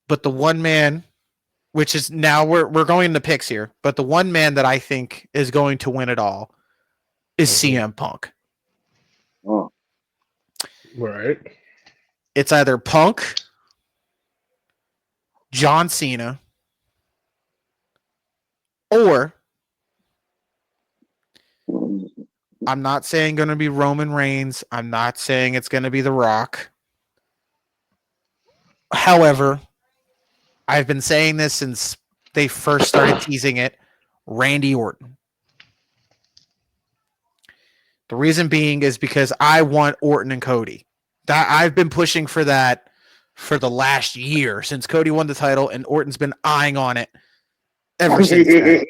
Speaker 1: But the one man, which is now we're going into picks here, but the one man that I think is going to win it all is CM Punk.
Speaker 3: Right.
Speaker 1: It's either Punk, John Cena, or I'm not saying going to be Roman Reigns. I'm not saying it's going to be The Rock. However, I've been saying this since they first started teasing it. Randy Orton. The reason being is because I want Orton and Cody. That I've been pushing for that for the last year since Cody won the title, and Orton's been eyeing on it ever since then.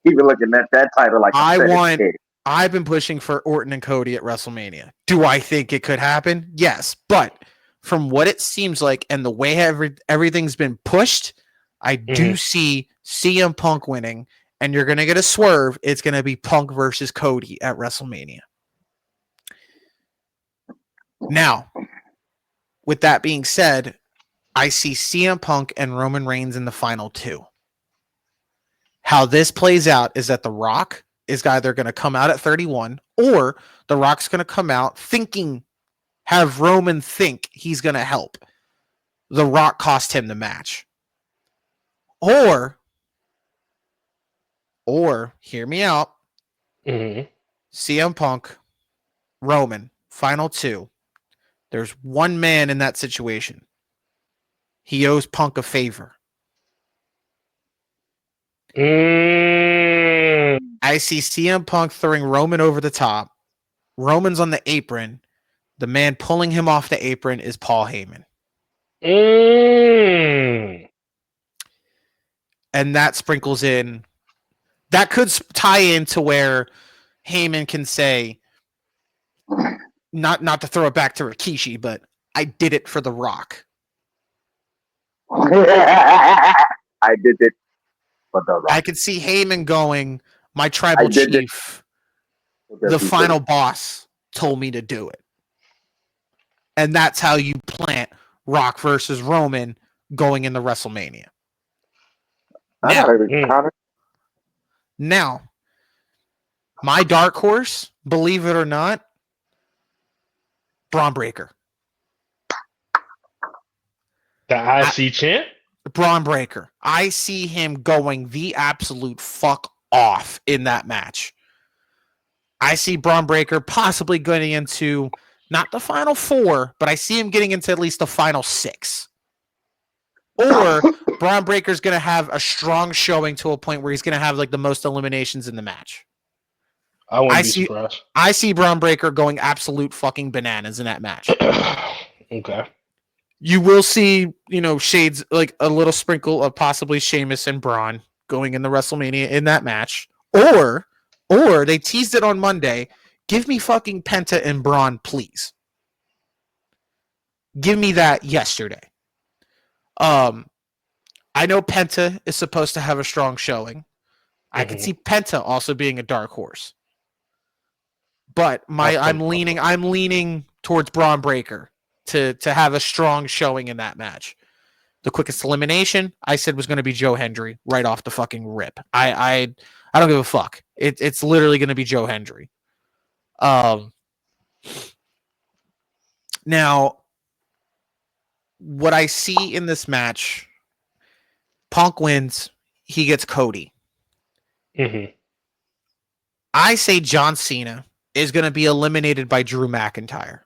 Speaker 4: He's been looking at that title like
Speaker 1: I've been pushing for Orton and Cody at WrestleMania. Do I think it could happen? Yes, but from what it seems like and the way everything's been pushed, I do see CM Punk winning, and you're going to get a swerve. It's going to be Punk versus Cody at WrestleMania. Now, with that being said, I see CM Punk and Roman Reigns in the final two. How this plays out is that The Rock is either going to come out at 31 or The Rock's going to come out have Roman think he's going to help. The Rock cost him the match. Or hear me out. CM Punk, Roman, final two. There's one man in that situation. He owes Punk a favor. I see CM Punk throwing Roman over the top. Roman's on the apron. The man pulling him off the apron is Paul Heyman. and that sprinkles in. That could tie into where Heyman can say, not to throw it back to Rikishi, but I did it for The Rock.
Speaker 4: I did it for The Rock.
Speaker 1: I could see Heyman going, my tribal
Speaker 4: I did it.
Speaker 1: chief, the final boss, told me to do it. And that's how you plant Rock versus Roman going into WrestleMania. Now, my dark horse, believe it or not, Braun Breaker.
Speaker 3: The IC champ?
Speaker 1: Braun Breaker. I see him going the absolute fuck off in that match. I see Braun Breaker possibly getting into not the final 4, but I see him getting into at least the final 6. Or Braun Breaker's going to have a strong showing to a point where he's going to have like the most eliminations in the match.
Speaker 3: I wouldn't be surprised.
Speaker 1: I see Braun Breaker going absolute fucking bananas in that match.
Speaker 3: Okay.
Speaker 1: You will see, shades like a little sprinkle of possibly Sheamus and Braun going in the WrestleMania in that match. Or they teased it on Monday. Give me fucking Penta and Braun, please. Give me that yesterday. I know Penta is supposed to have a strong showing. I could see Penta also being a dark horse. But I'm leaning towards Braun Breaker to have a strong showing in that match. The quickest elimination I said was going to be Joe Hendry right off the fucking rip. I don't give a fuck. It's literally going to be Joe Hendry. Now, what I see in this match, Punk wins. He gets Cody.
Speaker 3: Mm-hmm.
Speaker 1: I say John Cena is going to be eliminated by Drew McIntyre.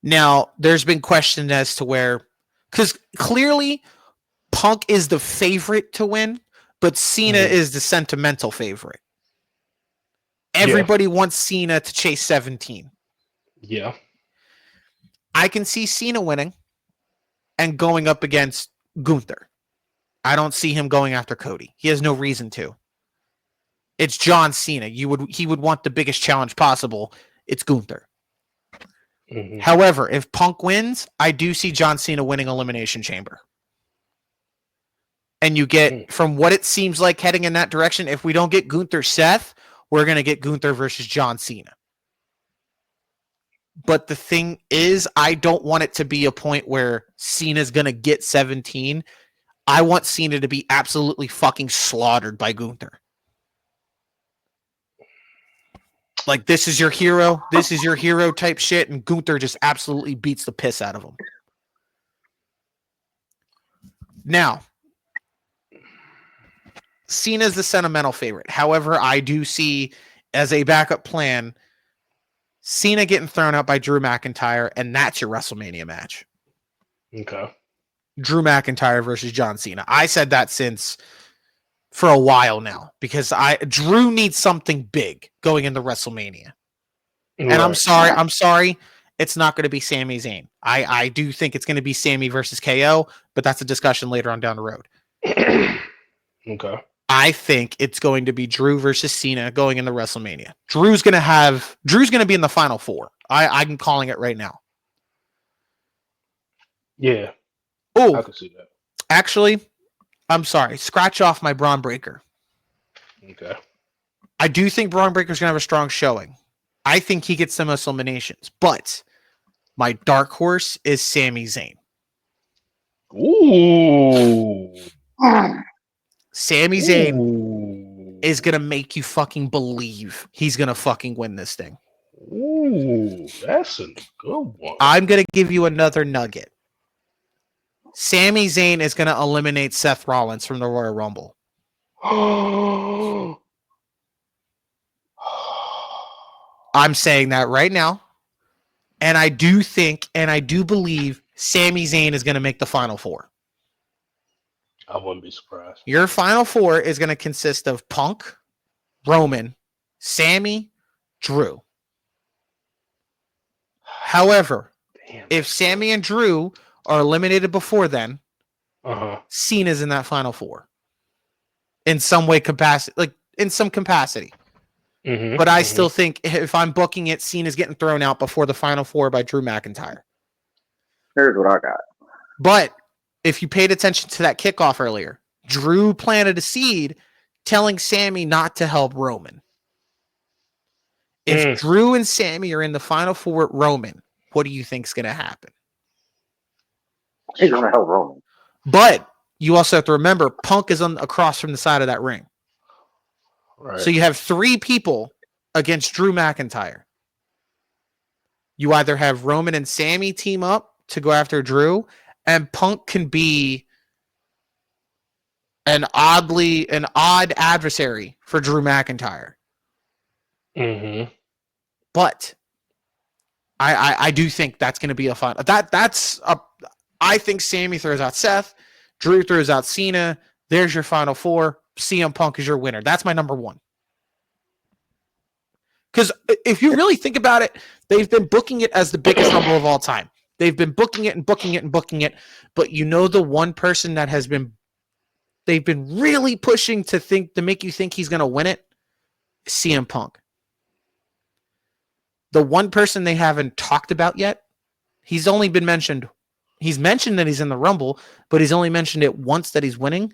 Speaker 1: Now, there's been questions as to where, because clearly Punk is the favorite to win, but Cena is the sentimental favorite. Everybody wants Cena to chase 17.
Speaker 3: Yeah.
Speaker 1: I can see Cena winning and going up against Gunther. I don't see him going after Cody. He has no reason to. It's John Cena. He would want the biggest challenge possible. It's Gunther. Mm-hmm. However, if Punk wins, I do see John Cena winning Elimination Chamber. And you get, from what it seems like heading in that direction, if we don't get Gunther Seth, we're going to get Gunther versus John Cena. But the thing is, I don't want it to be a point where Cena's going to get 17. I want Cena to be absolutely fucking slaughtered by Gunther. Like, this is your hero type shit, and Gunther just absolutely beats the piss out of him. Now, Cena's the sentimental favorite. However, I do see, as a backup plan, Cena getting thrown out by Drew McIntyre, and that's your WrestleMania match.
Speaker 3: Okay.
Speaker 1: Drew McIntyre versus John Cena. I said that for a while now, because Drew needs something big going into WrestleMania. Right. And I'm sorry, it's not going to be Sami Zayn. I do think it's going to be Sami versus KO, but that's a discussion later on down the road.
Speaker 3: Okay.
Speaker 1: I think it's going to be Drew versus Cena going into WrestleMania. Drew's going to be in the final 4. I'm calling it right now.
Speaker 3: Yeah.
Speaker 1: Oh,
Speaker 3: I can see that.
Speaker 1: Actually, I'm sorry. Scratch off my Braun Breaker.
Speaker 3: Okay.
Speaker 1: I do think Braun Breaker's going to have a strong showing. I think he gets the most eliminations, but my dark horse is Sami Zayn.
Speaker 3: Ooh.
Speaker 1: Sami Zayn is going to make you fucking believe he's going to fucking win this thing.
Speaker 3: Ooh, that's a good one.
Speaker 1: I'm going to give you another nugget. Sami Zayn is going to eliminate Seth Rollins from the Royal Rumble. I'm saying that right now. And I do believe Sami Zayn is going to make the final 4.
Speaker 3: I wouldn't be surprised.
Speaker 1: Your final 4 is going to consist of Punk, Roman, Sami, Drew. However, if Sami and Drew are eliminated before then, Cena's in that final four in some way capacity, like in some capacity. But I still think if I'm booking it, Cena's getting thrown out before the final four by Drew McIntyre.
Speaker 4: Here's what I got.
Speaker 1: But if you paid attention to that kickoff earlier, Drew planted a seed telling Sammy not to help Roman. If Drew and Sammy are in the final four at Roman, what do you think's going to happen?
Speaker 4: He's going to help Roman.
Speaker 1: But you also have to remember, Punk is across from the side of that ring.
Speaker 3: Right.
Speaker 1: So you have three people against Drew McIntyre. You either have Roman and Sammy team up to go after Drew, and Punk can be an odd adversary for Drew McIntyre. But I do think that's going to be a fun. I think Sammy throws out Seth, Drew throws out Cena. There's your final four. CM Punk is your winner. That's my number one. Because if you really think about it, they've been booking it as the biggest Rumble of all time. They've been booking it and booking it and booking it. But you know the one person that they've been really pushing to make you think he's going to win it? CM Punk. The one person they haven't talked about yet, he's only been mentioned. He's mentioned that he's in the Rumble, but he's only mentioned it once that he's winning,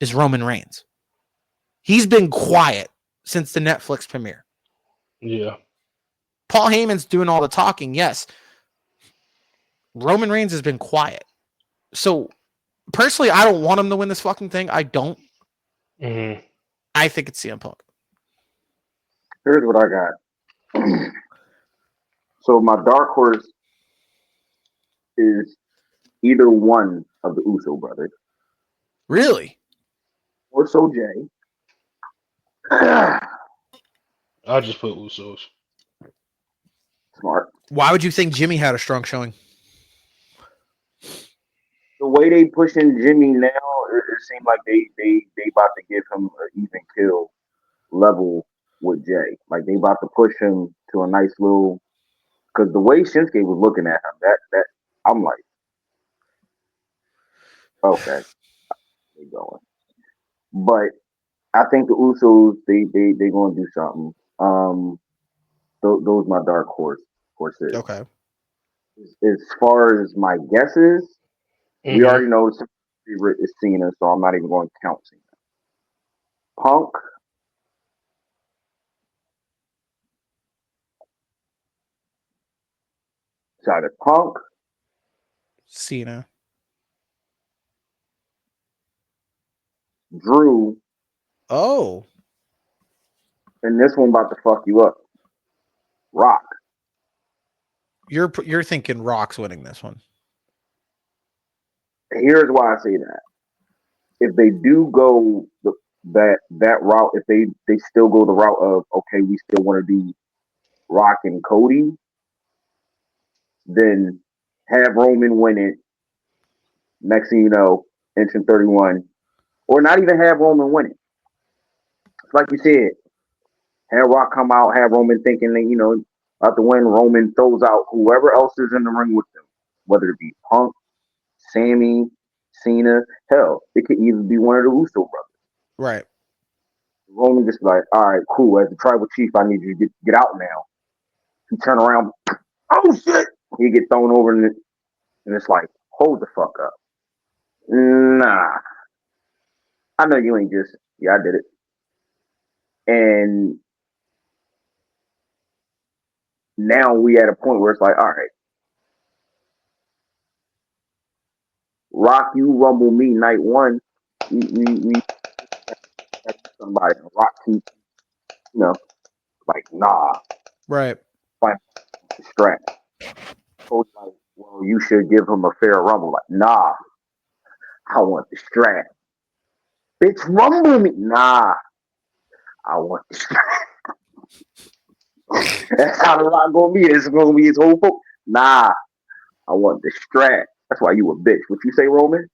Speaker 1: is Roman Reigns. He's been quiet since the Netflix premiere.
Speaker 3: Yeah.
Speaker 1: Paul Heyman's doing all the talking, yes. Roman Reigns has been quiet. So, personally, I don't want him to win this fucking thing. I don't. I think it's CM Punk.
Speaker 4: Here's what I got. So, my dark horse is either one of the Uso brothers.
Speaker 1: Really?
Speaker 4: Or so Jay.
Speaker 3: I'll just put Usos.
Speaker 4: Smart.
Speaker 1: Why would you think Jimmy had a strong showing?
Speaker 4: The way they pushing Jimmy now, it seems like they about to give him an even kill level with Jay. Like they about to push him to a nice little. Because the way Shinsuke was looking at him, that I'm like, okay, they going. But I think the Usos they gonna do something. Those my dark horses.
Speaker 1: Okay.
Speaker 4: As far as my guesses, we already know the favorite is Cena, so I'm not even going to count Cena. Punk. It's either Punk,
Speaker 1: Cena.
Speaker 4: Drew.
Speaker 1: Oh.
Speaker 4: And this one about to fuck you up. Rock.
Speaker 1: You're thinking Rock's winning this one.
Speaker 4: Here's why I say that. If they do go that route, if they still go the route of okay, we still want to do Rock and Cody, then have Roman win it. Next thing you know, entrant 31, or not even have Roman win it. It's like you said, have Rock come out, have Roman thinking that about to win. Roman throws out whoever else is in the ring with them, whether it be Punk, Sammy, Cena, hell, it could even be one of the Uso brothers.
Speaker 1: Right.
Speaker 4: Roman just like, all right, cool. As the tribal chief, I need you to get out now. He turn around, oh shit! He get thrown over, and it's like, hold the fuck up. Nah, I know you ain't just. Yeah, I did it. And now we at a point where it's like, all right, Rock, you rumble me night one. We somebody Rock keep, like nah.
Speaker 1: Right.
Speaker 4: Find the strap. Coach like, well, you should give him a fair rumble. Like, nah, I want the strap. Bitch, rumble me. Nah, I want the strap. That's how the Rock gonna be. It's gonna be his whole book. Nah, I want the strap. That's why you a bitch. What you say, Roman?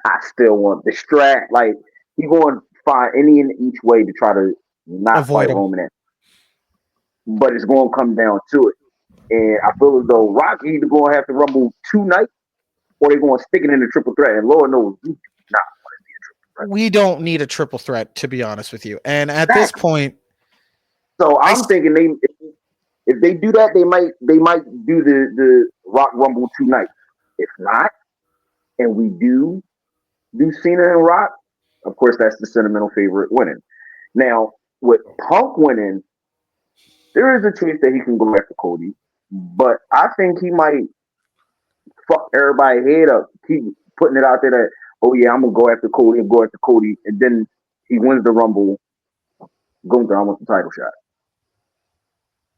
Speaker 4: I still want the strap. Like, he going to find any and each way to try to not
Speaker 1: avoid
Speaker 4: fight
Speaker 1: him.
Speaker 4: Roman. But it's going to come down to it. And I feel as though Rock either going to have to rumble 2 nights or they going to stick it in the triple threat. And Lord knows, we do not want to see a triple threat.
Speaker 1: We don't need a triple threat, to be honest with you. And at this point,
Speaker 4: so I'm thinking if they do that, they might do the Rock Rumble 2 nights. If not, and we do Cena and Rock, of course that's the sentimental favorite winning. Now with Punk winning, there is a chance that he can go after Cody, but I think he might fuck everybody's head up. Keep putting it out there that, oh yeah, I'm gonna go after Cody and then he wins the Rumble. Gunther, I want the title shot.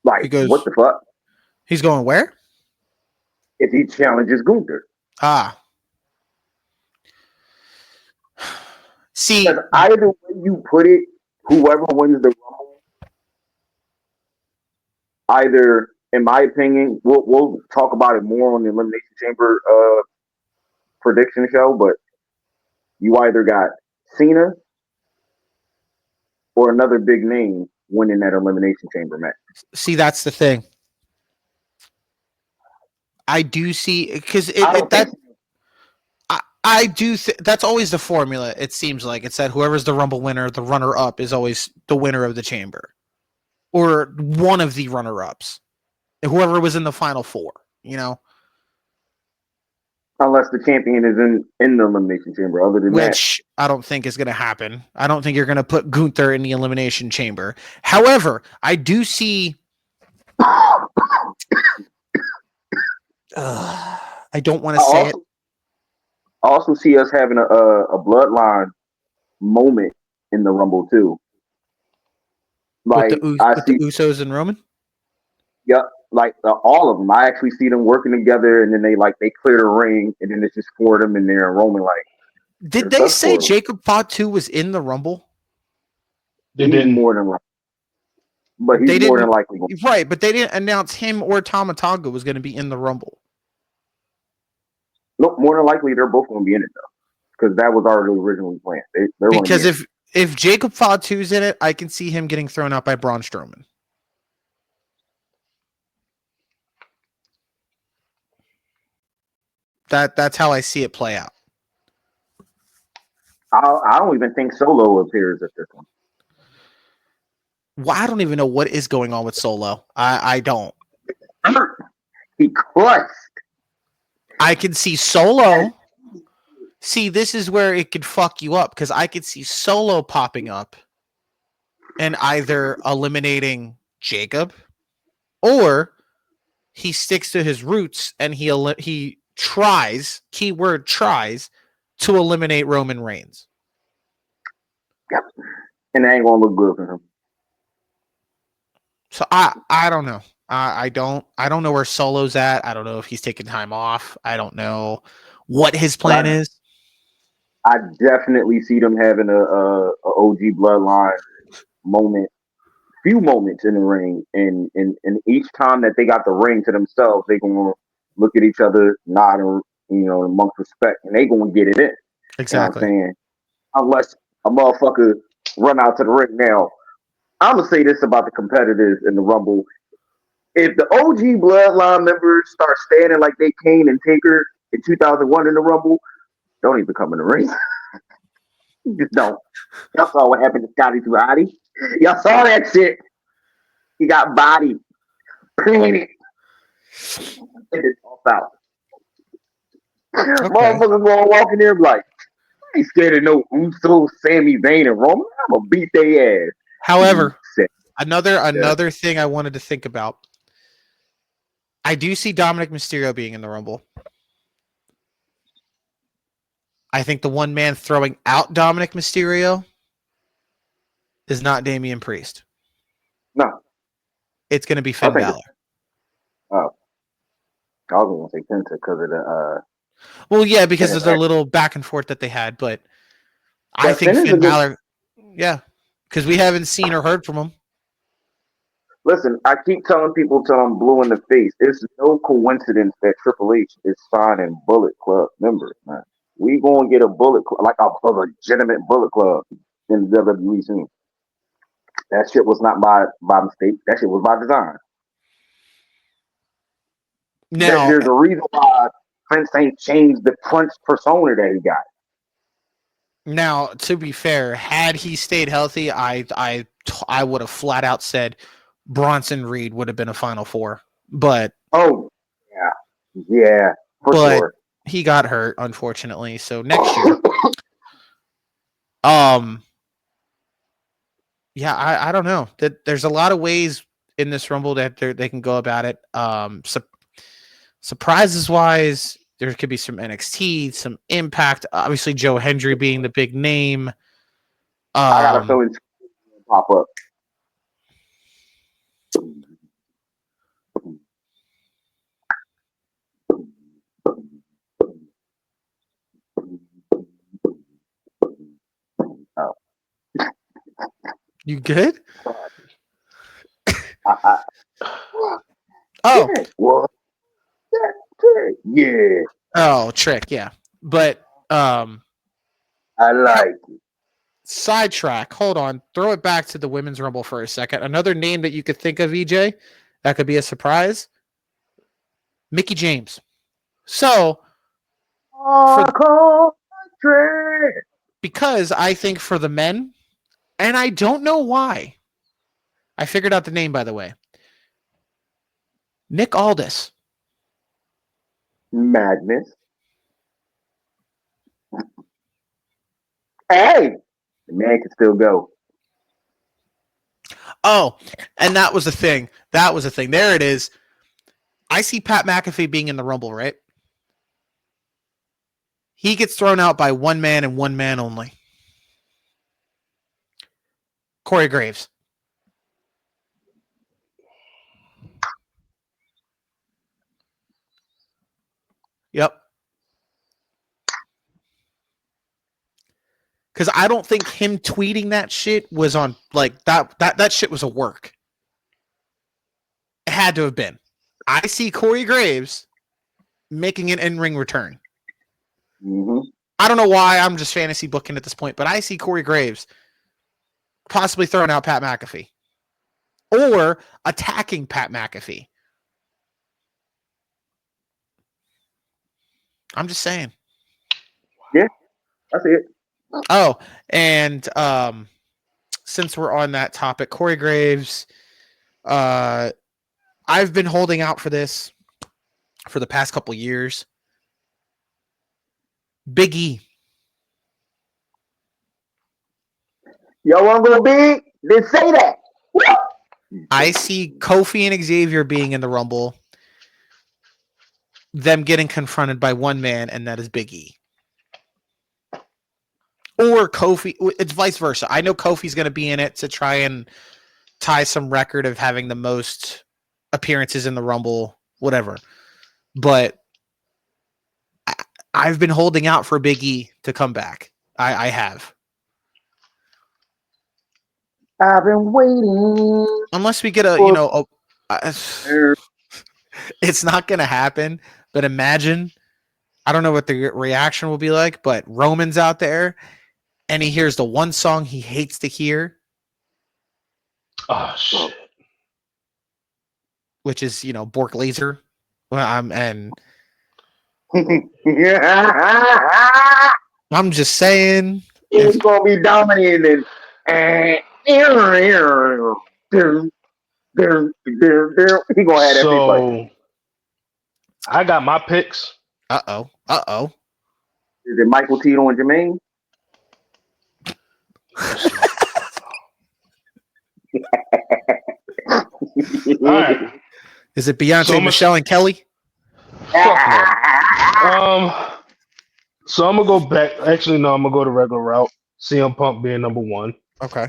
Speaker 4: Like, what the fuck?
Speaker 1: He's going where?
Speaker 4: If he challenges Gunther.
Speaker 1: See,
Speaker 4: either way you put it, whoever wins the Rumble, either, in my opinion, we'll talk about it more on the Elimination Chamber prediction show, but you either got Cena or another big name winning that Elimination Chamber match.
Speaker 1: See, that's the thing. I do see, because I do that's always the formula. It seems like it's that whoever's the Rumble winner, the runner-up is always the winner of the chamber, or one of the runner-ups, whoever was in the final four. You know,
Speaker 4: unless the champion is in the Elimination Chamber. Other than
Speaker 1: which I don't think is going to happen. I don't think you're going to put Gunther in the Elimination Chamber. However, I do see. I don't want to say it.
Speaker 4: I also see us having a bloodline moment in the Rumble too. Like
Speaker 1: with the Usos and Roman.
Speaker 4: Yep, like all of them. I actually see them working together, and then they clear the ring, and then it's just four of them in there, and Roman like.
Speaker 1: Did they say Jacob Fatu was in the Rumble?
Speaker 3: They didn't.
Speaker 4: More than likely. But he's more than likely.
Speaker 1: Right, but they didn't announce him or Tama Tonga was going to be in the Rumble.
Speaker 4: No, more than likely they're both going to be in it though, because that was already originally planned.
Speaker 1: Because if Jacob Fatu's in it, I can see him getting thrown out by Braun Strowman. That's how I see it play out.
Speaker 4: I don't even think Solo appears at this one.
Speaker 1: Well, I don't even know what is going on with Solo. I don't.
Speaker 4: He crushed.
Speaker 1: I can see Solo. See, this is where it could fuck you up, because I could see Solo popping up and either eliminating Jacob, or he sticks to his roots and he tries, keyword tries, to eliminate Roman Reigns.
Speaker 4: Yep. And that ain't gonna look good for him.
Speaker 1: So I don't know. I don't know where Solo's at. I don't know if he's taking time off. I don't know what his plan is.
Speaker 4: I definitely see them having a OG bloodline moment, few moments in the ring, and each time that they got the ring to themselves, they gonna look at each other, nod, and amongst respect, and they gonna get it in.
Speaker 1: Exactly.
Speaker 4: You know what I'm saying? Unless a motherfucker run out to the ring. Now, I'm gonna say this about the competitors in the Rumble. If the OG bloodline members start standing like they Kane and Taker in 2001 in the Rumble, don't even come in the ring. Just don't. Y'all saw what happened to Scotty 2 Hotty. Y'all saw that shit. He got bodied. Planted. And it's all out. Okay. Motherfuckers gonna walk in there and be like, I ain't scared of no Uso, Sami Zayn, and Roman. I'm gonna beat their ass.
Speaker 1: However, another thing I wanted to think about. I do see Dominic Mysterio being in the Rumble. I think the one man throwing out Dominic Mysterio is not Damian Priest.
Speaker 4: No.
Speaker 1: It's going to be Finn Balor.
Speaker 4: Oh. I was going to say Penta because of the...
Speaker 1: Well, yeah, because of the little back and forth that they had, but I think Finn Balor... Yeah, because we haven't seen or heard from him.
Speaker 4: Listen, I keep telling people till I'm blue in the face. It's no coincidence that Triple H is signing Bullet Club members, man. We gonna get a Bullet Club, like a legitimate Bullet Club in the WWE soon. That shit was not by mistake. That shit was by design.
Speaker 1: Now,
Speaker 4: there's a reason why Prince ain't changed the Prince persona that he got.
Speaker 1: Now, to be fair, had he stayed healthy, I would have flat out said Bronson Reed would have been a Final Four. But
Speaker 4: Oh, yeah, for sure.
Speaker 1: He got hurt, unfortunately. So next year, I don't know. There's a lot of ways in this Rumble that they can go about it. Surprises wise, there could be some NXT, some Impact. Obviously, Joe Hendry being the big name.
Speaker 4: I got a feeling it's gonna pop up. Oh.
Speaker 1: You good?
Speaker 4: Oh. What? Yeah.
Speaker 1: Oh, trick, yeah. But
Speaker 4: I like it.
Speaker 1: Sidetrack. Hold on. Throw it back to the Women's Rumble for a second. Another name that you could think of, EJ, that could be a surprise. Mickie James. So, because I think for the men, and I don't know why, I figured out the name, by the way. Nick Aldis.
Speaker 4: Madness. Hey, the man can still go.
Speaker 1: Oh, and that was the thing. There it is. I see Pat McAfee being in the Rumble, right? He gets thrown out by one man and one man only. Corey Graves. Yep. Because I don't think him tweeting that shit was on, like, that shit was a work. It had to have been. I see Corey Graves making an in-ring return.
Speaker 4: Mm-hmm.
Speaker 1: I don't know why. I'm just fantasy booking at this point, but I see Corey Graves possibly throwing out Pat McAfee or attacking Pat McAfee. I'm just saying.
Speaker 4: Yeah, that's it.
Speaker 1: Oh, and since we're on that topic, Corey Graves, I've been holding out for this for the past couple years. Big E.
Speaker 4: Yo, I'm gonna be. Then say that.
Speaker 1: I see Kofi and Xavier being in the Rumble. Them getting confronted by one man, and that is Big E. Or Kofi. It's vice versa. I know Kofi's going to be in it to try and tie some record of having the most appearances in the Rumble, whatever. But I've been holding out for Big E to come back. I have.
Speaker 4: I've been waiting.
Speaker 1: Unless we get it's not going to happen. But imagine, I don't know what the reaction will be like, but Roman's out there and he hears the one song he hates to hear.
Speaker 3: Oh, shit.
Speaker 1: Which is, Bork Laser. And I'm just saying.
Speaker 4: He's going to be dominating. He going to have that
Speaker 3: So, I got my picks.
Speaker 1: Uh-oh.
Speaker 4: Is it Michael Tito and Jermaine?
Speaker 3: All right.
Speaker 1: Is it Beyonce, Michelle, and Kelly?
Speaker 3: So I'm gonna go back. Actually, no, I'm gonna go the regular route. CM Punk being number one.
Speaker 1: Okay.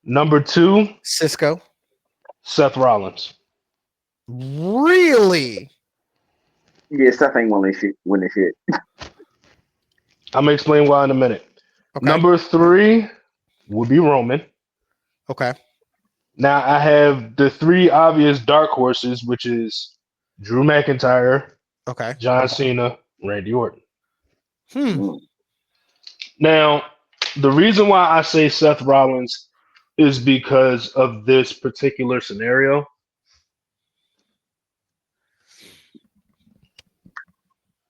Speaker 3: Number two,
Speaker 1: Cisco.
Speaker 3: Seth Rollins.
Speaker 1: Really?
Speaker 4: Yeah, Seth ain't winning shit.
Speaker 3: I'm gonna explain why in a minute.
Speaker 1: Okay.
Speaker 3: Number three would be Roman.
Speaker 1: Okay.
Speaker 3: Now I have the three obvious dark horses, which is Drew McIntyre,
Speaker 1: Okay.
Speaker 3: John Cena, Randy Orton.
Speaker 1: Hmm.
Speaker 3: Now, the reason why I say Seth Rollins is because of this particular scenario.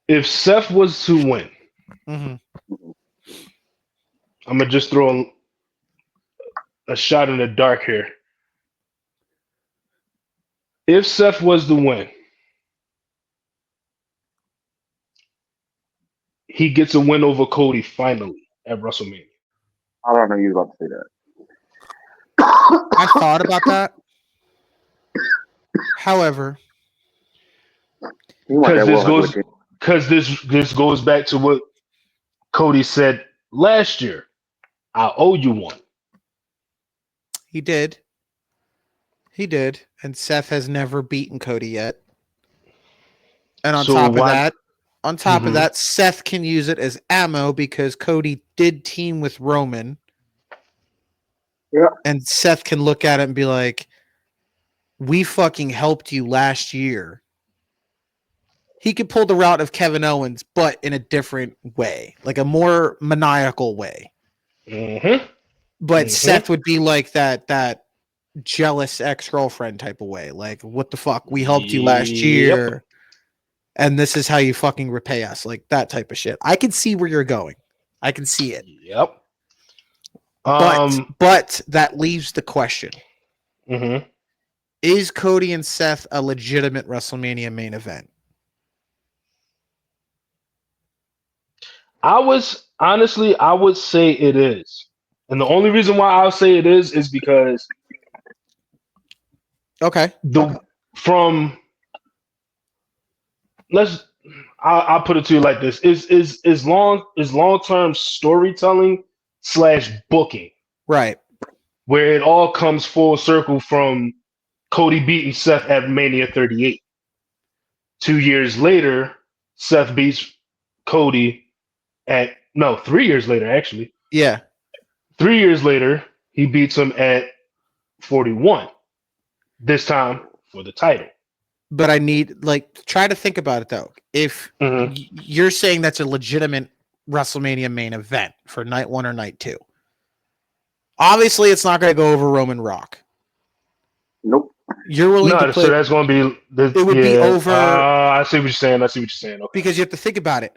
Speaker 3: if Seth was to win,
Speaker 1: Mm-hmm.
Speaker 3: I'm gonna just throw a shot in the dark here. If Seth was to win, he gets a win over Cody finally at WrestleMania.
Speaker 4: I don't know you was about to say that.
Speaker 1: I thought about that. However,
Speaker 4: You want that World Heavyweight Championship.
Speaker 3: Because this goes back to what Cody said last year. I owe you one.
Speaker 1: he did. He did. And Seth has never beaten Cody yet. And on
Speaker 3: So
Speaker 1: top
Speaker 3: why-
Speaker 1: of that, Seth can use it as ammo because Cody did team with Roman.
Speaker 4: Yeah.
Speaker 1: And Seth can look at it and be like, we fucking helped you last year. He could pull the route of Kevin Owens, but in a different way, like a more maniacal way.
Speaker 3: Mm-hmm.
Speaker 1: But Seth would be like that jealous ex-girlfriend type of way. Like, what the fuck? We helped you last year. And this is how you fucking repay us. Like that type of shit. I can see where you're going. I can see it.
Speaker 3: Yep.
Speaker 1: But that leaves the question.
Speaker 3: Mm-hmm.
Speaker 1: Is Cody and Seth a legitimate WrestleMania main event?
Speaker 3: I would say it is. And the only reason why I'll say it is because
Speaker 1: Okay.
Speaker 3: I'll put it to you like this: is long-term storytelling / booking,
Speaker 1: Right.
Speaker 3: where it all comes full circle from Cody beating Seth at Mania 38. 2 years later, Seth beats Cody 3 years later, actually.
Speaker 1: Yeah.
Speaker 3: 3 years later, he beats him at 41. This time for the title.
Speaker 1: But I need try to think about it though. If you're saying that's a legitimate WrestleMania main event for night 1 or night 2, obviously it's not going to go over Roman Rock.
Speaker 4: Nope.
Speaker 1: You're willing to play.
Speaker 3: So that's going to be.
Speaker 1: It would be over.
Speaker 3: I see what you're saying. Okay.
Speaker 1: Because you have to think about it.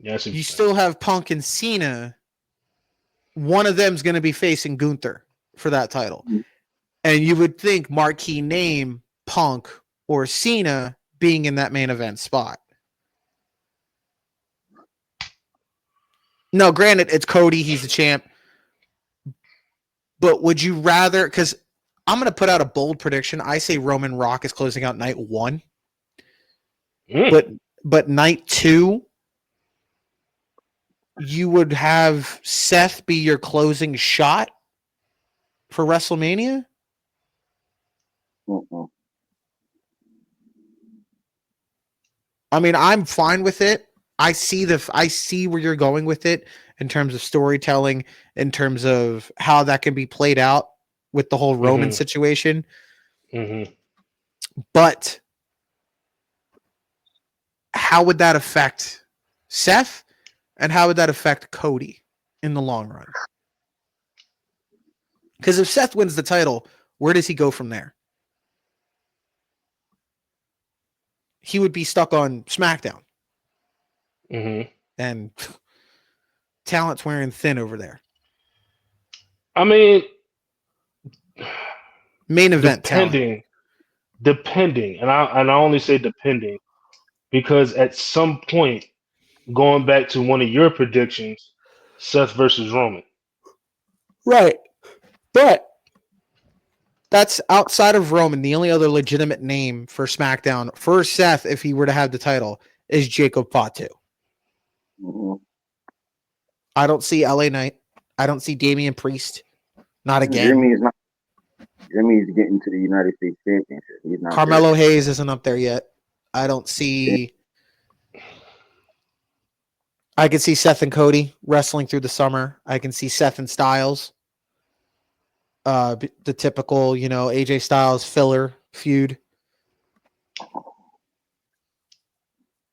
Speaker 3: Yeah,
Speaker 1: you still have Punk and Cena. One of them's going to be facing Gunther for that title. And you would think marquee name Punk or Cena being in that main event spot. No, granted, it's Cody. He's the champ. But would you rather... Because I'm going to put out a bold prediction. I say Roman Rock is closing out night 1. But night 2, you would have Seth be your closing shot for WrestleMania? I mean, I'm fine with it. I see where you're going with it in terms of storytelling, in terms of how that can be played out with the whole Roman situation. But how would that affect Seth, and how would that affect Cody in the long run? Because if Seth wins the title, where does he go from there? He would be stuck on SmackDown. And talent's wearing thin over there.
Speaker 3: I mean,
Speaker 1: main event
Speaker 3: depending, and I only say depending because at some point, going back to one of your predictions, Seth versus Roman.
Speaker 1: Right. But that's outside of Roman. The only other legitimate name for SmackDown for Seth, if he were to have the title, is Jacob Fatu. I don't see LA Knight. I don't see Damian Priest. Not again.
Speaker 4: Jimmy's getting to the United States Championship. He's not
Speaker 1: Carmelo Hayes isn't up there yet. I don't see. I can see Seth and Cody wrestling through the summer. I can see Seth and Styles. The typical, AJ Styles filler feud.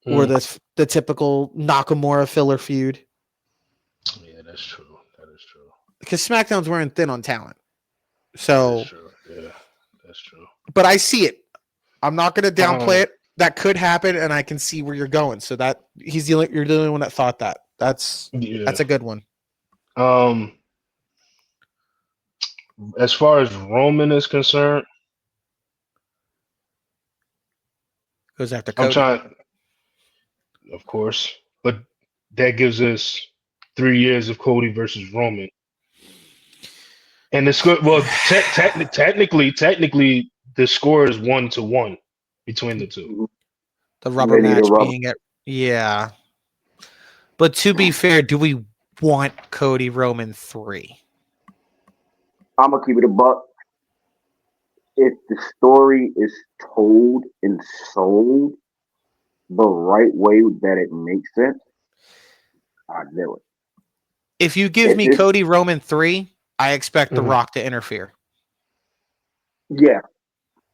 Speaker 1: Or the typical Nakamura filler feud.
Speaker 3: Yeah, that's true. That is true.
Speaker 1: Because SmackDown's wearing thin on talent. So
Speaker 3: that's true. Yeah, that's true.
Speaker 1: But I see it. I'm not going to downplay it. that could happen, and I can see where you're going. So that you're the only one that thought that. That's a good one.
Speaker 3: As far as Roman is concerned,
Speaker 1: Goes after
Speaker 3: I'm
Speaker 1: Cody.
Speaker 3: trying, of course, but that gives us 3 years of Cody versus Roman. And the score, well, technically, the score is 1-1 between the two.
Speaker 1: The rubber
Speaker 4: They need a
Speaker 1: match
Speaker 4: rubber.
Speaker 1: being it. Yeah. But to be fair, do we want Cody Roman 3?
Speaker 4: I'm gonna keep it a buck. If the story is told and sold the right way that it makes sense, I do it.
Speaker 1: If you give me Cody Roman 3, I expect The Rock to interfere.
Speaker 4: Yeah,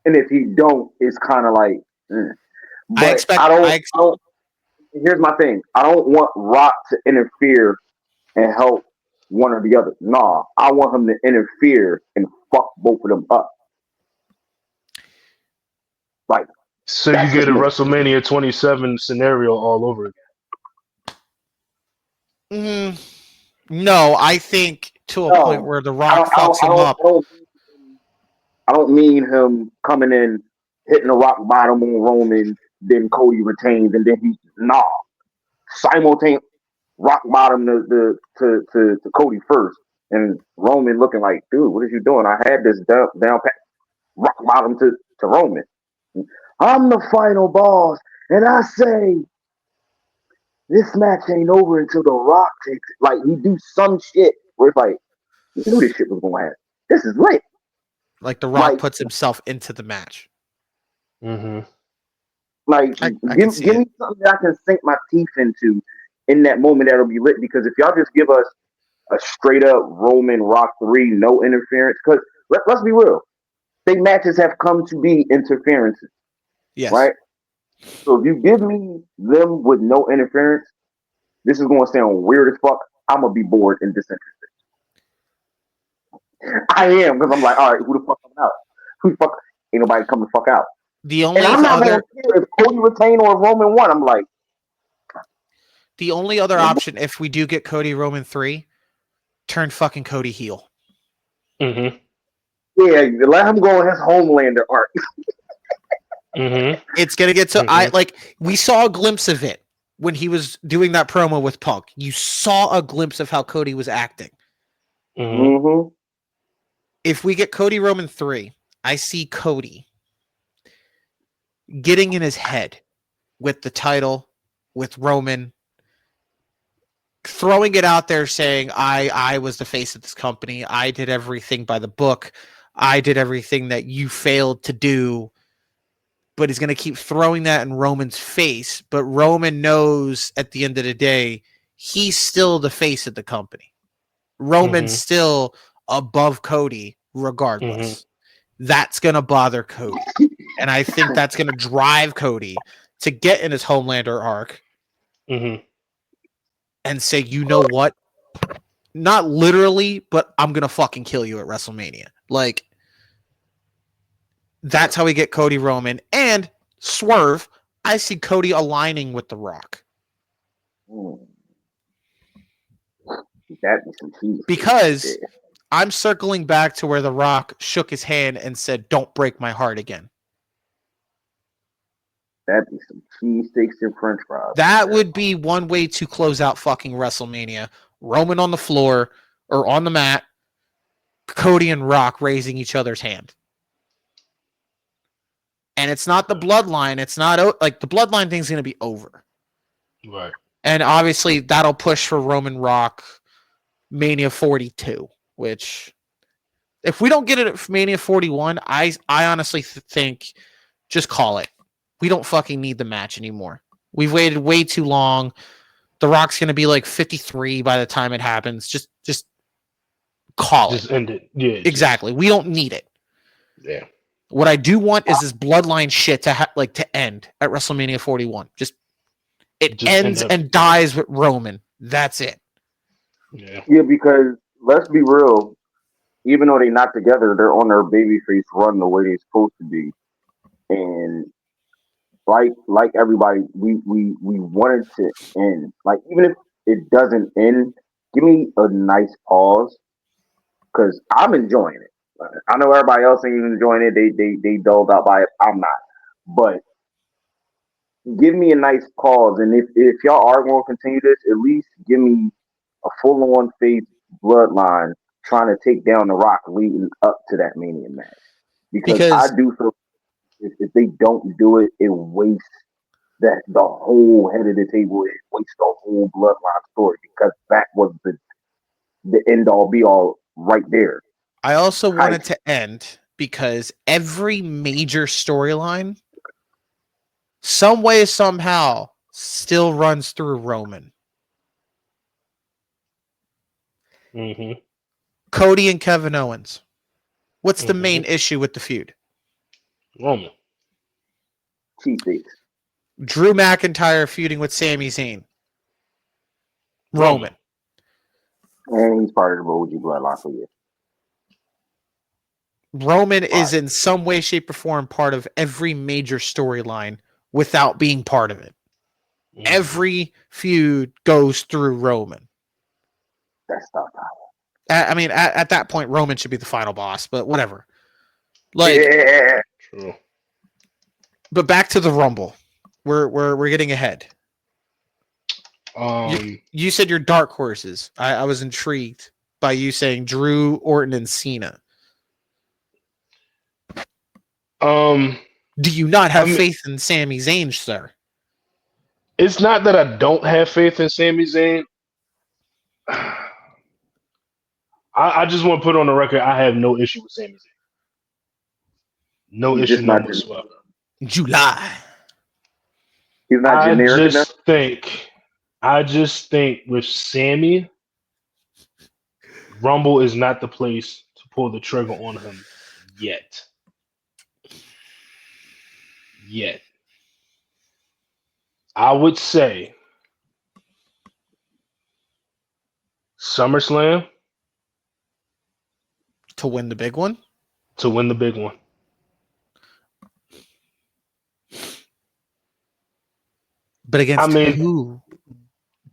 Speaker 4: and if he don't, it's kind of like. But
Speaker 1: I expect.
Speaker 4: I don't. Here's my thing. I don't want Rock to interfere and help one or the other. Nah, I want him to interfere and fuck both of them up. Like,
Speaker 3: so you get a WrestleMania 27 scenario all over again.
Speaker 1: No, I think to a point where The Rock fucks him up.
Speaker 4: I don't mean him coming in, hitting the rock bottom on Roman, then Cody retains, and then simultaneous rock bottom to Cody first, and Roman looking like, dude, what are you doing? I had this down pat, rock bottom to Roman. I'm the final boss, and I say this match ain't over until The Rock takes it. Like, he do some shit where it's like, you knew this shit was gonna happen. This is lit.
Speaker 1: Like The Rock puts himself into the match.
Speaker 4: Like, give me something that I can sink my teeth into in that moment that'll be lit. Because if y'all just give us a straight up Roman Rock 3, no interference, because let's be real, big matches have come to be interferences.
Speaker 1: Yes.
Speaker 4: Right? So if you give me them with no interference, this is going to sound weird as fuck. I'm going to be bored and disinterested. I am, because I'm like, all right, who the fuck coming out? Who the fuck? Ain't nobody coming the fuck out.
Speaker 1: The only
Speaker 4: and I'm not going to care if Cody retain or Roman won. I'm like,
Speaker 1: the only other option, if we do get Cody Roman 3, turn fucking Cody heel.
Speaker 4: Yeah, let him go on his Homelander arc.
Speaker 1: It's gonna get to we saw a glimpse of it when he was doing that promo with Punk. You saw a glimpse of how Cody was acting. If we get Cody Roman 3, I see Cody getting in his head with the title, with Roman, throwing it out there saying, I was the face of this company. I did everything by the book. I did everything that you failed to do. But he's going to keep throwing that in Roman's face. But Roman knows at the end of the day, he's still the face of the company. Roman's still above Cody regardless. That's going to bother Cody. And I think that's going to drive Cody to get in his Homelander arc and say, you know what? Not literally, but I'm going to fucking kill you at WrestleMania. Like, that's how we get Cody Roman. And Swerve, I see Cody aligning with The Rock. Because I'm circling back to where The Rock shook his hand and said, don't break my heart again.
Speaker 4: That'd be some cheesesteaks and french fries.
Speaker 1: That would be one way to close out fucking WrestleMania. Roman on the floor or on the mat, Cody and Rock raising each other's hand. And it's not the bloodline. It's not like the bloodline thing's going to be over.
Speaker 3: Right.
Speaker 1: And obviously that'll push for Roman Rock Mania 42, which if we don't get it at Mania 41, I honestly think just call it. We don't fucking need the match anymore. We've waited way too long. The Rock's going to be like 53 by the time it happens. Just call it.
Speaker 3: Just end it. Yeah.
Speaker 1: Exactly. We don't need it.
Speaker 3: Yeah.
Speaker 1: What I do want is this bloodline shit to end at WrestleMania 41. Just ends and dies with Roman. That's it.
Speaker 3: Yeah.
Speaker 4: Yeah, because let's be real. Even though they're not together, they're on their babyface run the way they're supposed to be. And like everybody, we wanted to end. Like even if it doesn't end, give me a nice pause because I'm enjoying it. I know everybody else ain't enjoying it. They dulled out by it. I'm not, but give me a nice pause. And if y'all are going to continue this, at least give me a full on face bloodline trying to take down the Rock leading up to that Mania match. Because I
Speaker 1: Because
Speaker 4: do feel if they don't do it, it wastes that the whole head of the table. It wastes the whole bloodline story because that was the end all be all right there.
Speaker 1: I also
Speaker 4: Hype.
Speaker 1: wanted to end because every major storyline, some way, somehow, still runs through Roman.
Speaker 3: Mm-hmm.
Speaker 1: Cody and Kevin Owens. What's the main issue with the feud?
Speaker 3: Roman.
Speaker 4: Cheap seats.
Speaker 1: Drew McIntyre feuding with Sami Zayn. Roman.
Speaker 4: And he's part of the OG bloodline for years.
Speaker 1: Roman is in some way, shape, or form part of every major storyline without being part of it.
Speaker 3: Mm-hmm.
Speaker 1: Every feud goes through Roman.
Speaker 4: That's tough.
Speaker 1: I mean, at that point, Roman should be the final boss, but whatever. Like,
Speaker 4: yeah.
Speaker 3: True.
Speaker 1: But back to the Rumble. We're getting ahead. You said your dark horses. I was intrigued by you saying Drew, Orton, and Cena. Do you not have faith in Sami Zayn, sir?
Speaker 3: It's not that I don't have faith in Sami Zayn. I just want to put on the record I have no issue with Sami Zayn. No
Speaker 4: He's
Speaker 3: issue
Speaker 4: just not
Speaker 3: whatsoever.
Speaker 1: July.
Speaker 4: He's not generic enough.
Speaker 3: I just think with Sammy, Rumble is not the place to pull the trigger on him yet. I would say SummerSlam
Speaker 1: to win the big one. But against who?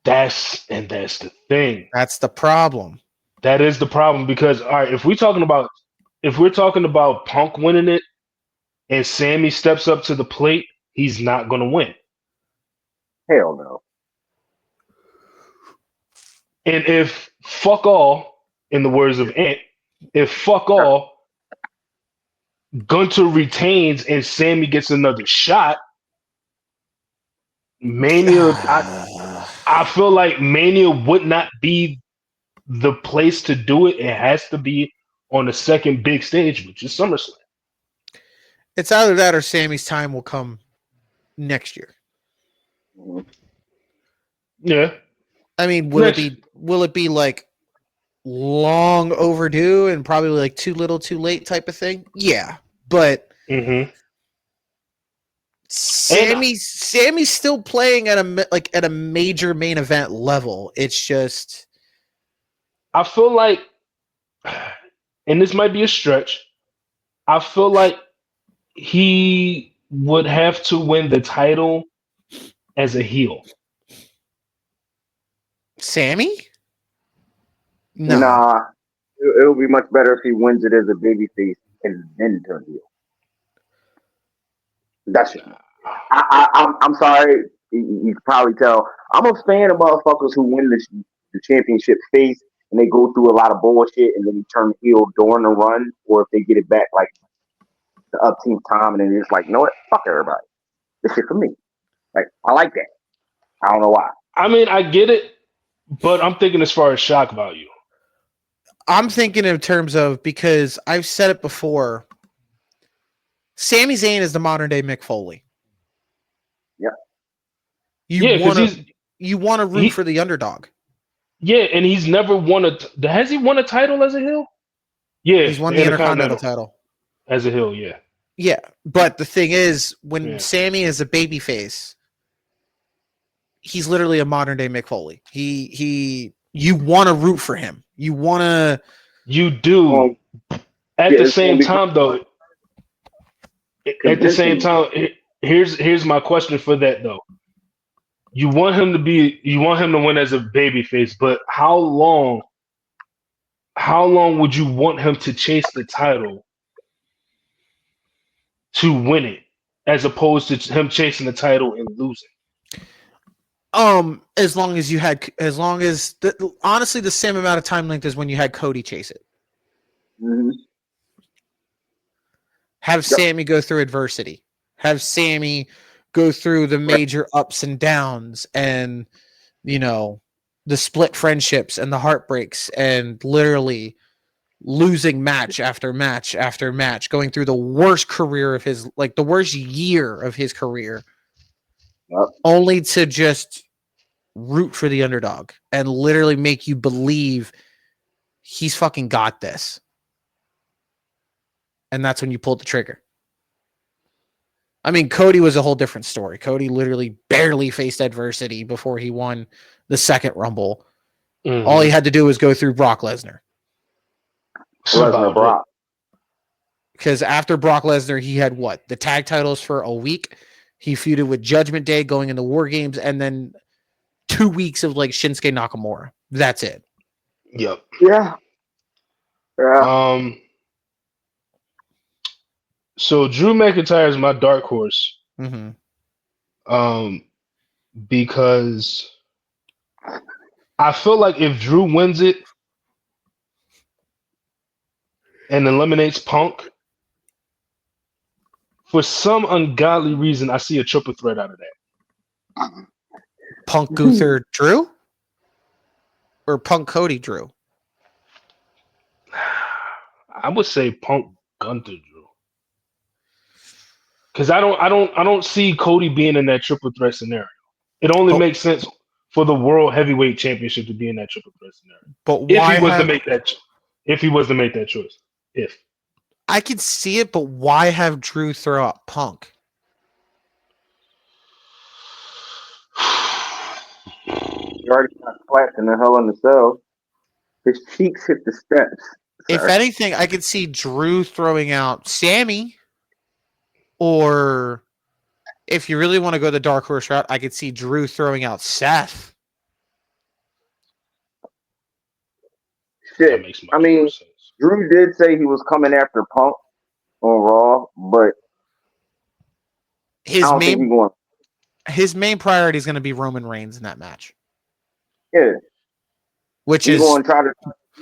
Speaker 3: That's the thing.
Speaker 1: That's the problem.
Speaker 3: That is the problem because all right, if we're talking about Punk winning it and Sammy steps up to the plate, he's not gonna win.
Speaker 4: Hell no.
Speaker 3: And if fuck all, in the words of Ant, if fuck all, Gunter retains and Sammy gets another shot, Mania, I feel like Mania would not be the place to do it. It has to be on the second big stage, which is SummerSlam.
Speaker 1: It's either that or Sammy's time will come next year.
Speaker 3: Yeah.
Speaker 1: I mean, will it be like long overdue and probably like too little too late type of thing? Yeah. But Sammy's still playing at a major main event level. It's just
Speaker 3: I feel like, and this might be a stretch, I feel like he would have to win the title as a heel.
Speaker 1: Sammy? No.
Speaker 4: Nah. It'll be much better if he wins it as a babyface and then turn heel. That's I'm sorry. You can probably tell. I'm a fan of motherfuckers who win the championship face and they go through a lot of bullshit and then turn heel during the run, or if they get it back like the upteenth time and then they're just like, you know what? Fuck everybody. This shit for me. Like, I like that. I don't know why.
Speaker 3: I mean, I get it, but I'm thinking as far as shock value.
Speaker 1: I'm thinking in terms of, because I've said it before, Sami Zayn is the modern day Mick Foley.
Speaker 4: Yeah.
Speaker 1: You want to root for the underdog.
Speaker 3: Yeah, and he's never won has he won a title as a heel? Yeah.
Speaker 1: He's won the Intercontinental title.
Speaker 3: As a heel, yeah.
Speaker 1: Yeah, but the thing is, when Sammy is a babyface, he's literally a modern day Mick Foley. You want to root for him.
Speaker 3: You do. At the same time, though. At the same time, here's my question for that though. You want him to win as a babyface, but how long would you want him to chase the title to win it, as opposed to him chasing the title and losing?
Speaker 1: Honestly, the same amount of time length as when you had Cody chase it.
Speaker 4: Mm-hmm.
Speaker 1: Have Sammy go through adversity. Have Sammy go through the major ups and downs, and the split friendships and the heartbreaks, and literally losing match after match after match, going through the worst career of his, like the worst year of his career, only to just root for the underdog and literally make you believe he's fucking got this. And that's when you pulled the trigger. I mean, Cody was a whole different story. Cody literally barely faced adversity before he won the second Rumble. Mm-hmm. All he had to do was go through Brock Lesnar.
Speaker 4: Brock.
Speaker 1: Because after Brock Lesnar, he had the tag titles for a week. He feuded with Judgment Day going into War Games, and then 2 weeks of like Shinsuke Nakamura. That's it.
Speaker 3: Yep.
Speaker 4: Yeah.
Speaker 3: So Drew McIntyre is my dark horse.
Speaker 1: Mm-hmm.
Speaker 3: Because I feel like if Drew wins it and eliminates Punk, for some ungodly reason, I see a triple threat out of that.
Speaker 1: Punk Gunther Drew? Or Punk Cody Drew?
Speaker 3: I would say Punk Gunther Drew. Because I don't see Cody being in that triple threat scenario. It only makes sense for the World Heavyweight Championship to be in that triple threat scenario.
Speaker 1: But why
Speaker 3: if he was to make that choice. If
Speaker 1: I could see it, but why have Drew throw out Punk?
Speaker 4: He already got slapped in the Hell in the Cell. His cheeks hit the steps.
Speaker 1: If anything, I could see Drew throwing out Sammy. Or if you really want to go the dark horse route, I could see Drew throwing out Seth.
Speaker 4: Shit. I mean, Drew did say he was coming after Punk on Raw, but
Speaker 1: his main priority is going to be Roman Reigns in that match.
Speaker 4: Yeah.
Speaker 1: He's
Speaker 4: going to try to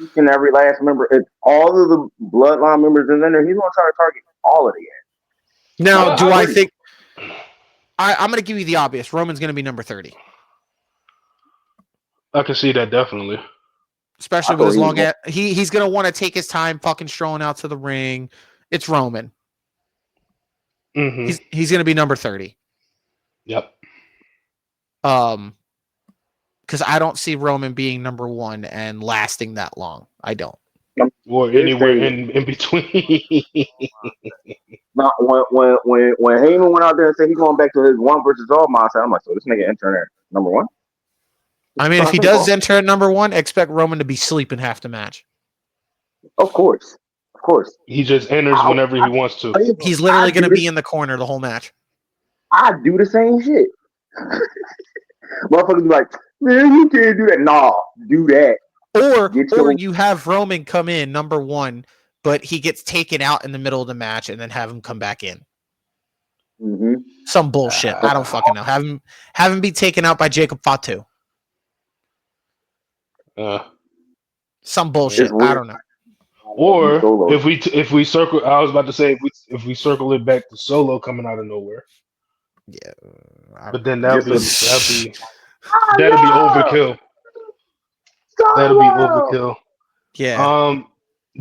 Speaker 4: each and every last member. If all of the bloodline members in there, he's going to try to target all of the.
Speaker 1: Now, I think I'm going to give you the obvious. Roman's going to be number 30.
Speaker 3: I can see that definitely.
Speaker 1: Especially with his long ass. He's going to want to take his time fucking strolling out to the ring. It's Roman.
Speaker 3: Mm-hmm.
Speaker 1: He's going to be number 30.
Speaker 3: Yep.
Speaker 1: Because I don't see Roman being number 1 and lasting that long. I don't.
Speaker 3: Or anywhere in between.
Speaker 4: Not when Heyman went out there and said he's going back to his 1 versus all mindset, I'm like, so this nigga entering at number 1?
Speaker 1: I mean, if he does enter at number 1, expect Roman to be sleeping half the match.
Speaker 4: Of course.
Speaker 3: He just enters whenever he wants to.
Speaker 1: He's literally going to be in the corner the whole match.
Speaker 4: I do the same shit. Motherfuckers be like, man, you can't do that. Nah, do that.
Speaker 1: Or you have Roman come in number 1, but he gets taken out in the middle of the match and then have him come back in.
Speaker 4: Mm-hmm.
Speaker 1: Some bullshit. I don't fucking know. Have him be taken out by Jacob Fatu. Some bullshit. I don't know.
Speaker 3: Or if we circle, I was about to say if we circle it back to Solo coming out of nowhere.
Speaker 1: Yeah,
Speaker 3: but then that'll be overkill. That'll be overkill.
Speaker 1: Yeah.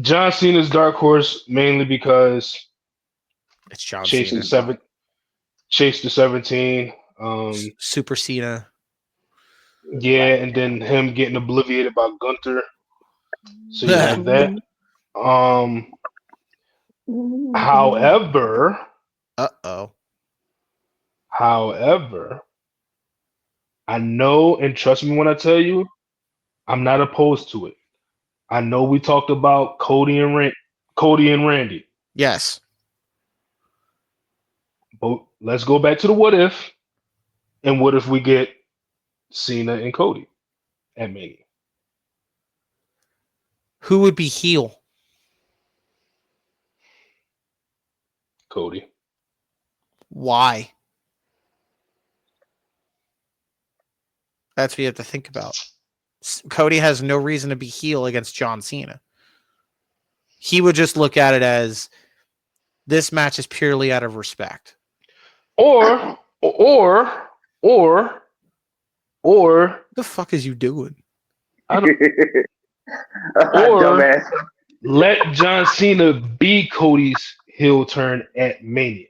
Speaker 3: John Cena's dark horse mainly because
Speaker 1: it's John
Speaker 3: Cena. Chase the 17.
Speaker 1: Super Cena.
Speaker 3: Yeah, and then him getting obliviated by Gunther. So you have that. However, I know, and trust me when I tell you, I'm not opposed to it. I know we talked about Cody and Randy.
Speaker 1: Yes.
Speaker 3: But let's go back to the what if, and what if we get Cena and Cody at Mania?
Speaker 1: Who would be heel?
Speaker 3: Cody.
Speaker 1: Why? That's what you have to think about. Cody has no reason to be heel against John Cena. He would just look at it as this match is purely out of respect.
Speaker 3: Or
Speaker 1: The fuck is you doing?
Speaker 3: I don't,
Speaker 4: Dumbass.
Speaker 3: let John Cena be Cody's heel turn at Mania.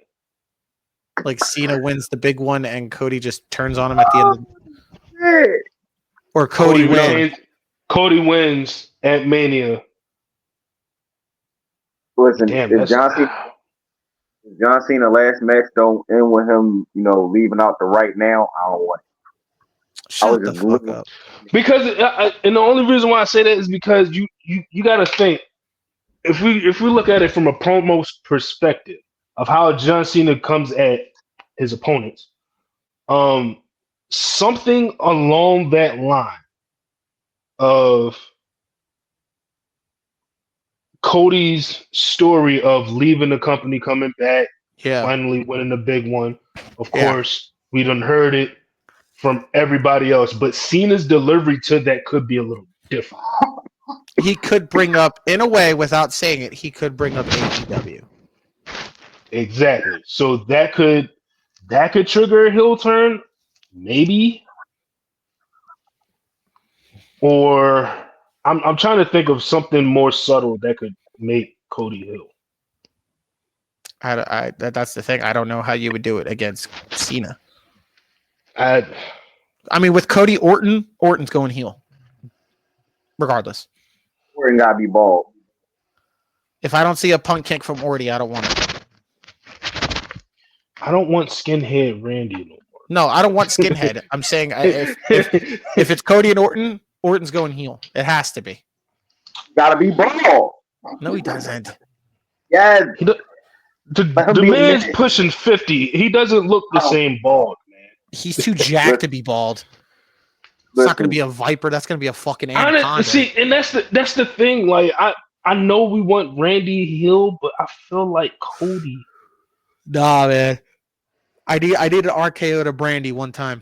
Speaker 1: Like Cena wins the big one and Cody just turns on him at the end.
Speaker 4: Shit.
Speaker 1: Or Cody wins.
Speaker 3: Cody wins at Mania.
Speaker 4: Listen,
Speaker 3: Damn,
Speaker 4: if John Cena last match don't end with him, leaving out the right now, I don't want it.
Speaker 1: Shut the fuck up.
Speaker 3: Because and the only reason why I say that is because you got to think, if we look at it from a promo perspective of how John Cena comes at his opponents, something along that line of Cody's story of leaving the company, coming back, finally winning the big one. Of course, we done heard it from everybody else, but Cena's delivery to that could be a little different.
Speaker 1: He could bring up, in a way, without saying it, he could bring up AEW.
Speaker 3: Exactly. So that could trigger a heel turn, maybe. Or I'm trying to think of something more subtle that could make Cody heel.
Speaker 1: That's the thing. I don't know how you would do it against Cena.
Speaker 3: I
Speaker 1: mean, with Cody, Orton's going heel. Regardless.
Speaker 4: Orton gotta be bald.
Speaker 1: If I don't see a punt kick from Orty, I don't want it.
Speaker 3: I don't want skinhead Randy no more.
Speaker 1: No, I don't want skinhead. I'm saying if it's Cody and Orton, Orton's going heel. It has to be.
Speaker 4: Gotta be bald.
Speaker 1: No, he doesn't.
Speaker 4: Yes.
Speaker 3: The man's pushing 50. He doesn't look the same bald, man.
Speaker 1: He's too jacked to be bald. It's not going to be a viper. That's going to be a fucking anaconda.
Speaker 3: See, and that's the thing. Like, I know we want Randy heel, but I feel like Cody.
Speaker 1: Nah, man. I did an RKO to Brandy one time.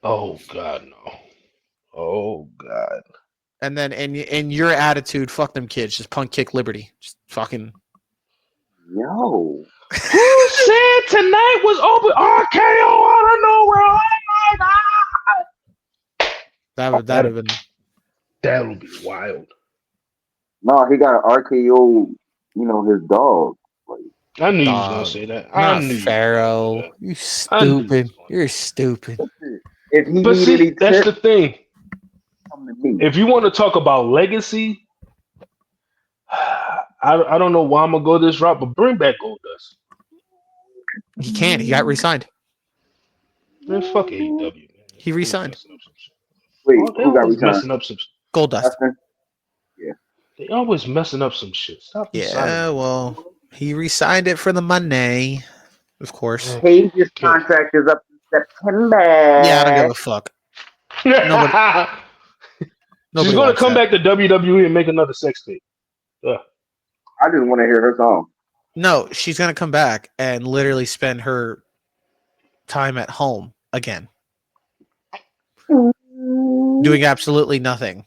Speaker 3: Oh God, no. Oh God.
Speaker 1: And then in your attitude, fuck them kids. Just punk kick Liberty. Just fucking.
Speaker 4: Yo.
Speaker 3: Who said tonight was open RKO out of nowhere? Oh my God.
Speaker 1: That have been.
Speaker 3: That would be wild.
Speaker 4: No, he got an RKO. His dog. Like,
Speaker 3: I knew you was gonna say that. I knew
Speaker 1: Pharaoh. You stupid. You're stupid.
Speaker 4: If he
Speaker 3: but
Speaker 4: needed
Speaker 3: see, that's the thing.
Speaker 4: come to me.
Speaker 3: If you want to talk about legacy, I don't know why I'm gonna go this route, but bring back Goldust.
Speaker 1: He can't. He got re-signed.
Speaker 3: Man, fuck AEW. Man.
Speaker 1: He re-signed.
Speaker 4: Wait, who got re-signed?
Speaker 3: Messing up some.
Speaker 1: Goldust.
Speaker 4: Yeah.
Speaker 3: They always messing up some shit. Stop.
Speaker 1: Yeah, well, he re-signed it for the money, of course.
Speaker 4: His contract is up in September.
Speaker 1: Yeah, I don't give a fuck.
Speaker 3: She's going to come back to WWE and make another sex tape.
Speaker 4: I just want to hear her song.
Speaker 1: No, she's going to come back and literally spend her time at home again. Doing absolutely nothing.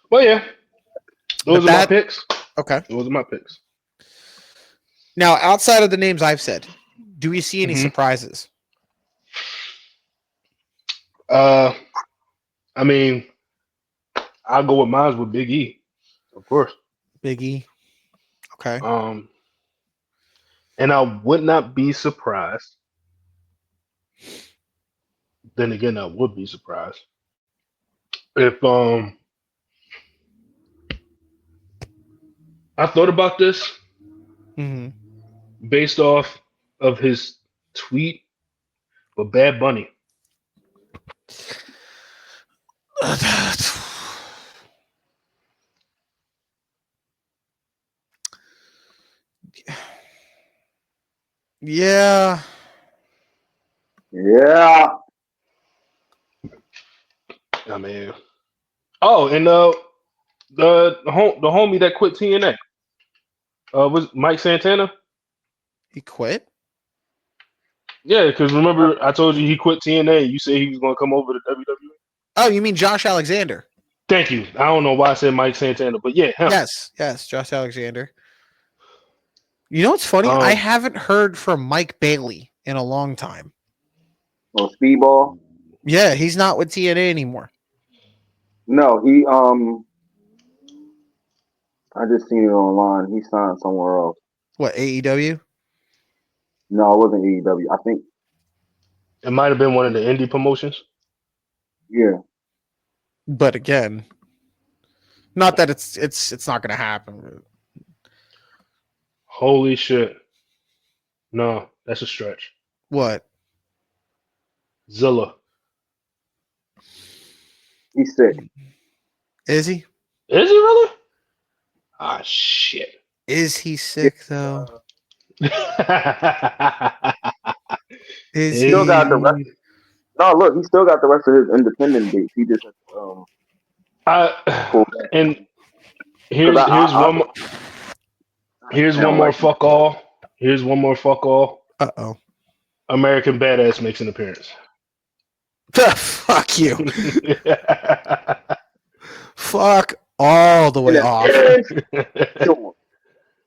Speaker 3: Well, yeah. Those are my picks.
Speaker 1: Okay.
Speaker 3: Those are my picks.
Speaker 1: Now, outside of the names I've said, do we see any surprises?
Speaker 3: I mean, I'll go with mine with Big E, of course.
Speaker 1: Big E. Okay.
Speaker 3: And I would not be surprised. Then again, I would be surprised if I thought about this based off of his tweet, but Bad Bunny.
Speaker 1: Yeah.
Speaker 4: Yeah.
Speaker 3: I mean, oh, and the homie that quit TNA, was Mike Santana.
Speaker 1: He quit?
Speaker 3: Yeah, because remember I told you he quit TNA. You said he was going to come over to WWE.
Speaker 1: Oh, you mean Josh Alexander?
Speaker 3: Thank you. I don't know why I said Mike Santana, but yeah, him.
Speaker 1: Yes, Josh Alexander. You know what's funny? I haven't heard from Mike Bailey in a long time.
Speaker 4: Oh, Speedball.
Speaker 1: Yeah, he's not with TNA anymore.
Speaker 4: No, he I just seen it online. He signed somewhere else.
Speaker 1: What, AEW?
Speaker 4: No, it wasn't AEW. I think
Speaker 3: It might have been one of the indie promotions.
Speaker 4: yeah.
Speaker 1: But again, not that it's not gonna happen.
Speaker 3: Holy shit. No, that's a stretch.
Speaker 1: What?
Speaker 3: Zilla.
Speaker 4: He's sick.
Speaker 1: Is he?
Speaker 3: Is he really? Ah, shit.
Speaker 1: Is he sick though? Is
Speaker 3: Is
Speaker 1: he?
Speaker 4: Still got the rest. No, look, he still got the rest of his independent dates. He just pulled back.
Speaker 3: And here's one more. Here's one more fuck all. Here's one more fuck all.
Speaker 1: Uh-oh.
Speaker 3: American Badass makes an appearance.
Speaker 1: Fuck you. Fuck all the way off.
Speaker 4: Sure.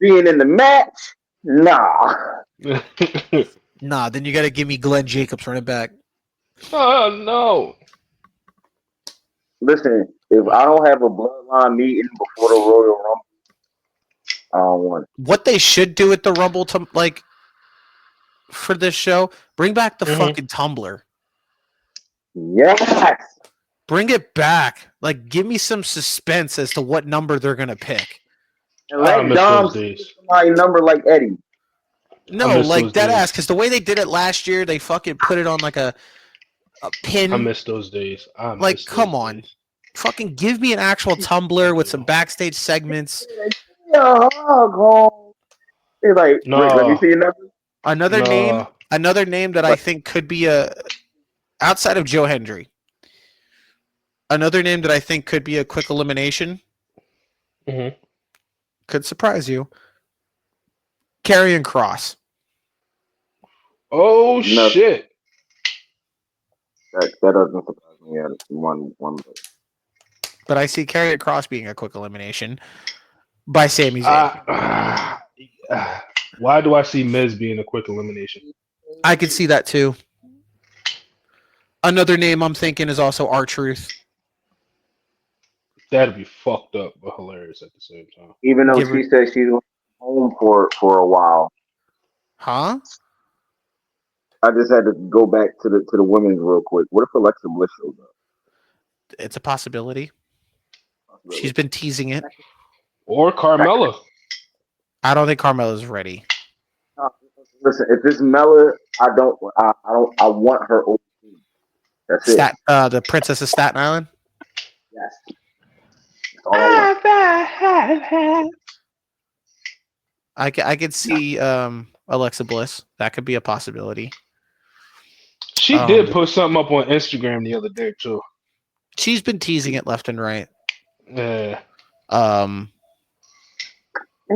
Speaker 4: Being in the match, nah.
Speaker 1: Nah, then you got to give me Glenn Jacobs running back.
Speaker 3: Oh no.
Speaker 4: Listen, if I don't have a bloodline meeting before the Royal Rumble, I don't want it.
Speaker 1: What they should do at the Rumble to like for this show, bring back the fucking Tumbler.
Speaker 4: Yes.
Speaker 1: Bring it back. Like, give me some suspense as to what number they're gonna pick.
Speaker 4: And let Dom see my number like Eddie.
Speaker 1: No, like dead ass, because the way they did it last year, they fucking put it on like a pin.
Speaker 3: I miss those days.
Speaker 1: Like, come on. Fucking give me an actual Tumbler with some backstage segments.
Speaker 4: They're like,
Speaker 3: No.
Speaker 4: wait, let me see your number.
Speaker 1: Another name that I think could be outside of Joe Hendry. Another name that I think could be a quick elimination.
Speaker 3: Mm-hmm.
Speaker 1: Could surprise you. Karrion Kross.
Speaker 3: Oh shit!
Speaker 4: That doesn't surprise me at one.
Speaker 1: But I see Karrion Kross being a quick elimination by Sami Zayn.
Speaker 3: Why do I see Miz being a quick elimination?
Speaker 1: I could see that too. Another name I'm thinking is also R-Truth.
Speaker 3: That'd be fucked up, but hilarious at the same time.
Speaker 4: Even though she said she's home for a while.
Speaker 1: Huh?
Speaker 4: I just had to go back to the women's real quick. What if Alexa Bliss shows up?
Speaker 1: It's a possibility. She's been teasing it.
Speaker 3: Or Carmella.
Speaker 1: I don't think Carmella's ready.
Speaker 4: Listen, if it's Mella, I want her over. That's it.
Speaker 1: The Princess of Staten Island?
Speaker 4: Yes.
Speaker 1: I could see Alexa Bliss. That could be a possibility.
Speaker 3: She did put something up on Instagram the other day too.
Speaker 1: She's been teasing it left and right.
Speaker 3: Yeah.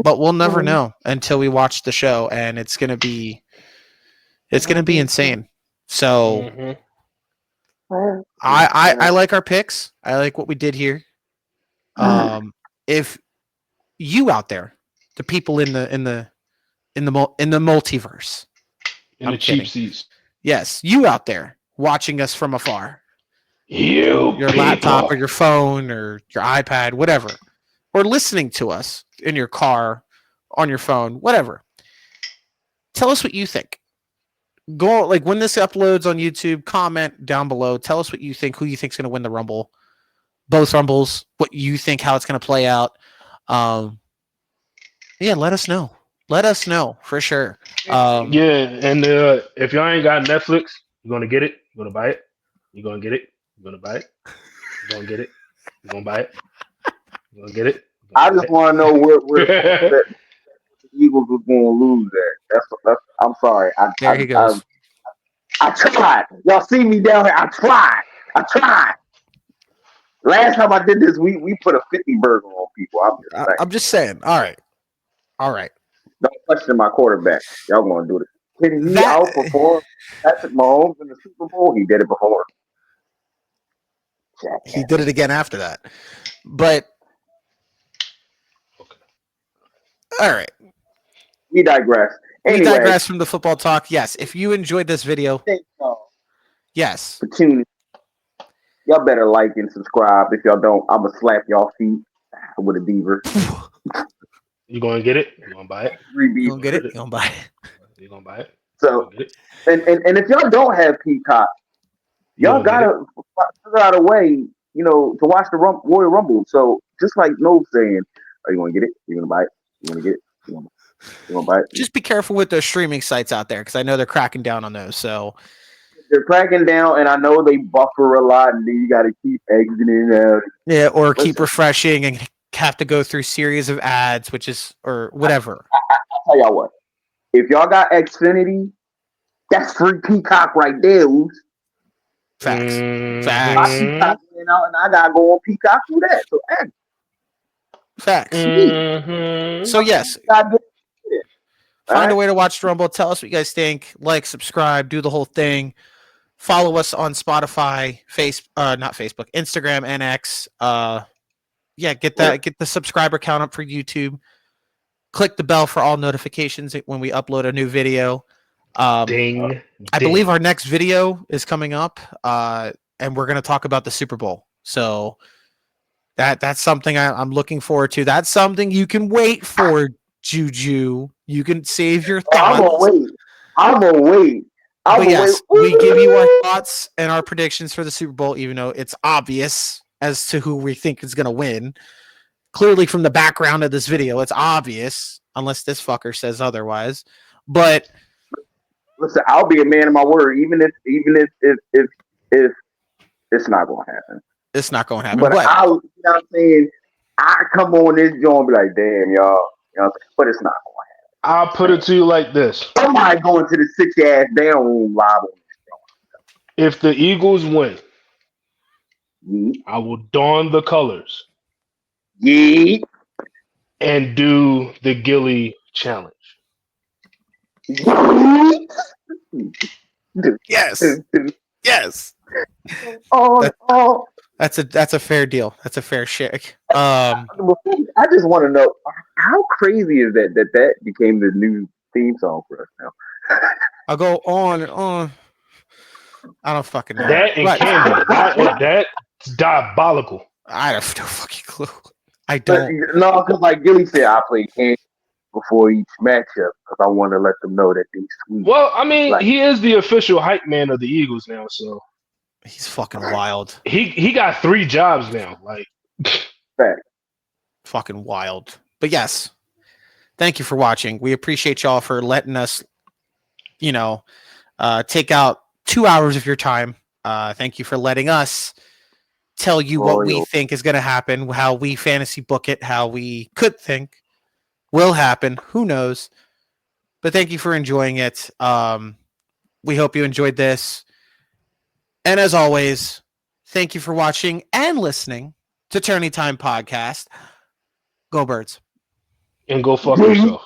Speaker 1: But we'll never know until we watch the show, and it's gonna be insane. So I like our picks. I like what we did here. If you out there, the people in the multiverse,
Speaker 3: in the cheap seats,
Speaker 1: yes, you out there watching us from afar,
Speaker 3: your
Speaker 1: laptop or your phone or your iPad, whatever, or listening to us in your car, on your phone, whatever. Tell us what you think. Go like when this uploads on YouTube, comment down below. Tell us what you think. Who you think is going to win the Rumble, both Rumbles. What you think, how it's going to play out. Yeah, let us know. Let us know for sure.
Speaker 3: And if y'all ain't got Netflix, you're gonna get it. You're gonna buy it. You're gonna get it. You're gonna buy it. You're gonna get it. You're gonna buy it. You're gonna get it.
Speaker 4: I just want to know where the Eagles was going to lose at. That's I'm sorry.
Speaker 1: There he goes.
Speaker 4: I tried. Y'all see me down here. I tried. Last time I did this, we put a 50 burger on people.
Speaker 1: I'm just saying. All right.
Speaker 4: Don't question my quarterback. Y'all gonna do this. Can he
Speaker 1: That-
Speaker 4: outperform Patrick Mahomes in the Super Bowl? He did it before.
Speaker 1: He did it again after that. But all right.
Speaker 4: We digress.
Speaker 1: We
Speaker 4: Anyway,
Speaker 1: digress from the football talk. Yes. If you enjoyed this video,
Speaker 4: thank y'all
Speaker 1: yes.
Speaker 4: for tuning. Y'all better like and subscribe. If y'all don't, I'ma slap y'all feet with a beaver.
Speaker 3: You gonna get it? You gonna buy it?
Speaker 1: You gonna get it? You gonna buy it?
Speaker 3: You gonna buy it?
Speaker 4: So,
Speaker 3: You gonna get it?
Speaker 4: and if y'all don't have Peacock, y'all
Speaker 3: gonna get
Speaker 4: gotta figure out a way, to watch the Royal Rumble. So just like Noel saying, "Are you gonna get it? You gonna buy it? You gonna get it? You gonna buy it?"
Speaker 1: Just be careful with those streaming sites out there because I know they're cracking down on those. So
Speaker 4: they're cracking down, and I know they buffer a lot, and then you got to keep exiting out.
Speaker 1: yeah, or
Speaker 4: Listen.
Speaker 1: keep refreshing and have to go through series of ads, which is or whatever.
Speaker 4: I'll tell y'all what. If y'all got Xfinity, that's free Peacock right there. Oops.
Speaker 1: Facts.
Speaker 3: Mhm.
Speaker 1: Facts.
Speaker 4: My Peacock went out, and I gotta go on Peacock through that. So,
Speaker 1: Facts.
Speaker 3: Mhm.
Speaker 1: So yes,
Speaker 4: gotta get it.
Speaker 1: find a
Speaker 4: Alright?
Speaker 1: way to watch the Rumble. Tell us what you guys think. Like, subscribe, do the whole thing. Follow us on Spotify, not Facebook, Instagram, and X. Get the subscriber count up for YouTube. Click the bell for all notifications when we upload a new video.
Speaker 3: Ding.
Speaker 1: I believe our next video is coming up, and we're going to talk about the Super Bowl. So that's something I'm looking forward to. That's something you can wait for, Juju. You can save your
Speaker 4: I'm
Speaker 1: thoughts.
Speaker 4: gonna wait.
Speaker 1: But yes, we give you our thoughts and our predictions for the Super Bowl, even though it's obvious as to who we think is going to win. Clearly, from the background of this video, it's obvious, unless this fucker says otherwise. But
Speaker 4: Listen, I'll be a man of my word, even if it's not gonna happen.
Speaker 1: it's not going to happen.
Speaker 4: But
Speaker 1: But
Speaker 4: you know what I'm saying? I come on this joint and be like, damn, y'all. You know what I'm saying? But it's not gonna
Speaker 3: I'll put it to you like this:
Speaker 4: happen. Somebody going to the 6 ass down room live on
Speaker 3: if the Eagles win,
Speaker 4: this
Speaker 3: I will don the colors
Speaker 4: joint.
Speaker 3: and do the Gilly challenge.
Speaker 4: Yeet.
Speaker 1: yes, yes,
Speaker 4: Oh,
Speaker 1: that's a fair deal. That's a fair shake.
Speaker 4: I just want to know how crazy is that became the new theme song for us now.
Speaker 1: I'll go on and on. I don't fucking know.
Speaker 3: That and
Speaker 1: But
Speaker 3: candy. That's diabolical.
Speaker 1: I have no fucking clue. I
Speaker 4: But,
Speaker 1: don't.
Speaker 4: no, because like Gilly said, I play candy before each matchup because I want to let them know that they sweet.
Speaker 3: Well, I mean,
Speaker 4: Like-
Speaker 3: he is the official hype man of the Eagles now, so
Speaker 1: He's fucking wild.
Speaker 3: he got 3 jobs now. Like,
Speaker 4: Fact.
Speaker 1: Fucking wild. But yes, thank you for watching. We appreciate y'all for letting us, take out 2 hours of your time. Thank you for letting us tell you what we think is going to happen, how we fantasy book it, how we could think will happen. Who knows? But thank you for enjoying it. We hope you enjoyed this. And as always, thank you for watching and listening to Tourney Time Podcast. Go Birds.
Speaker 3: and go fuck yourself.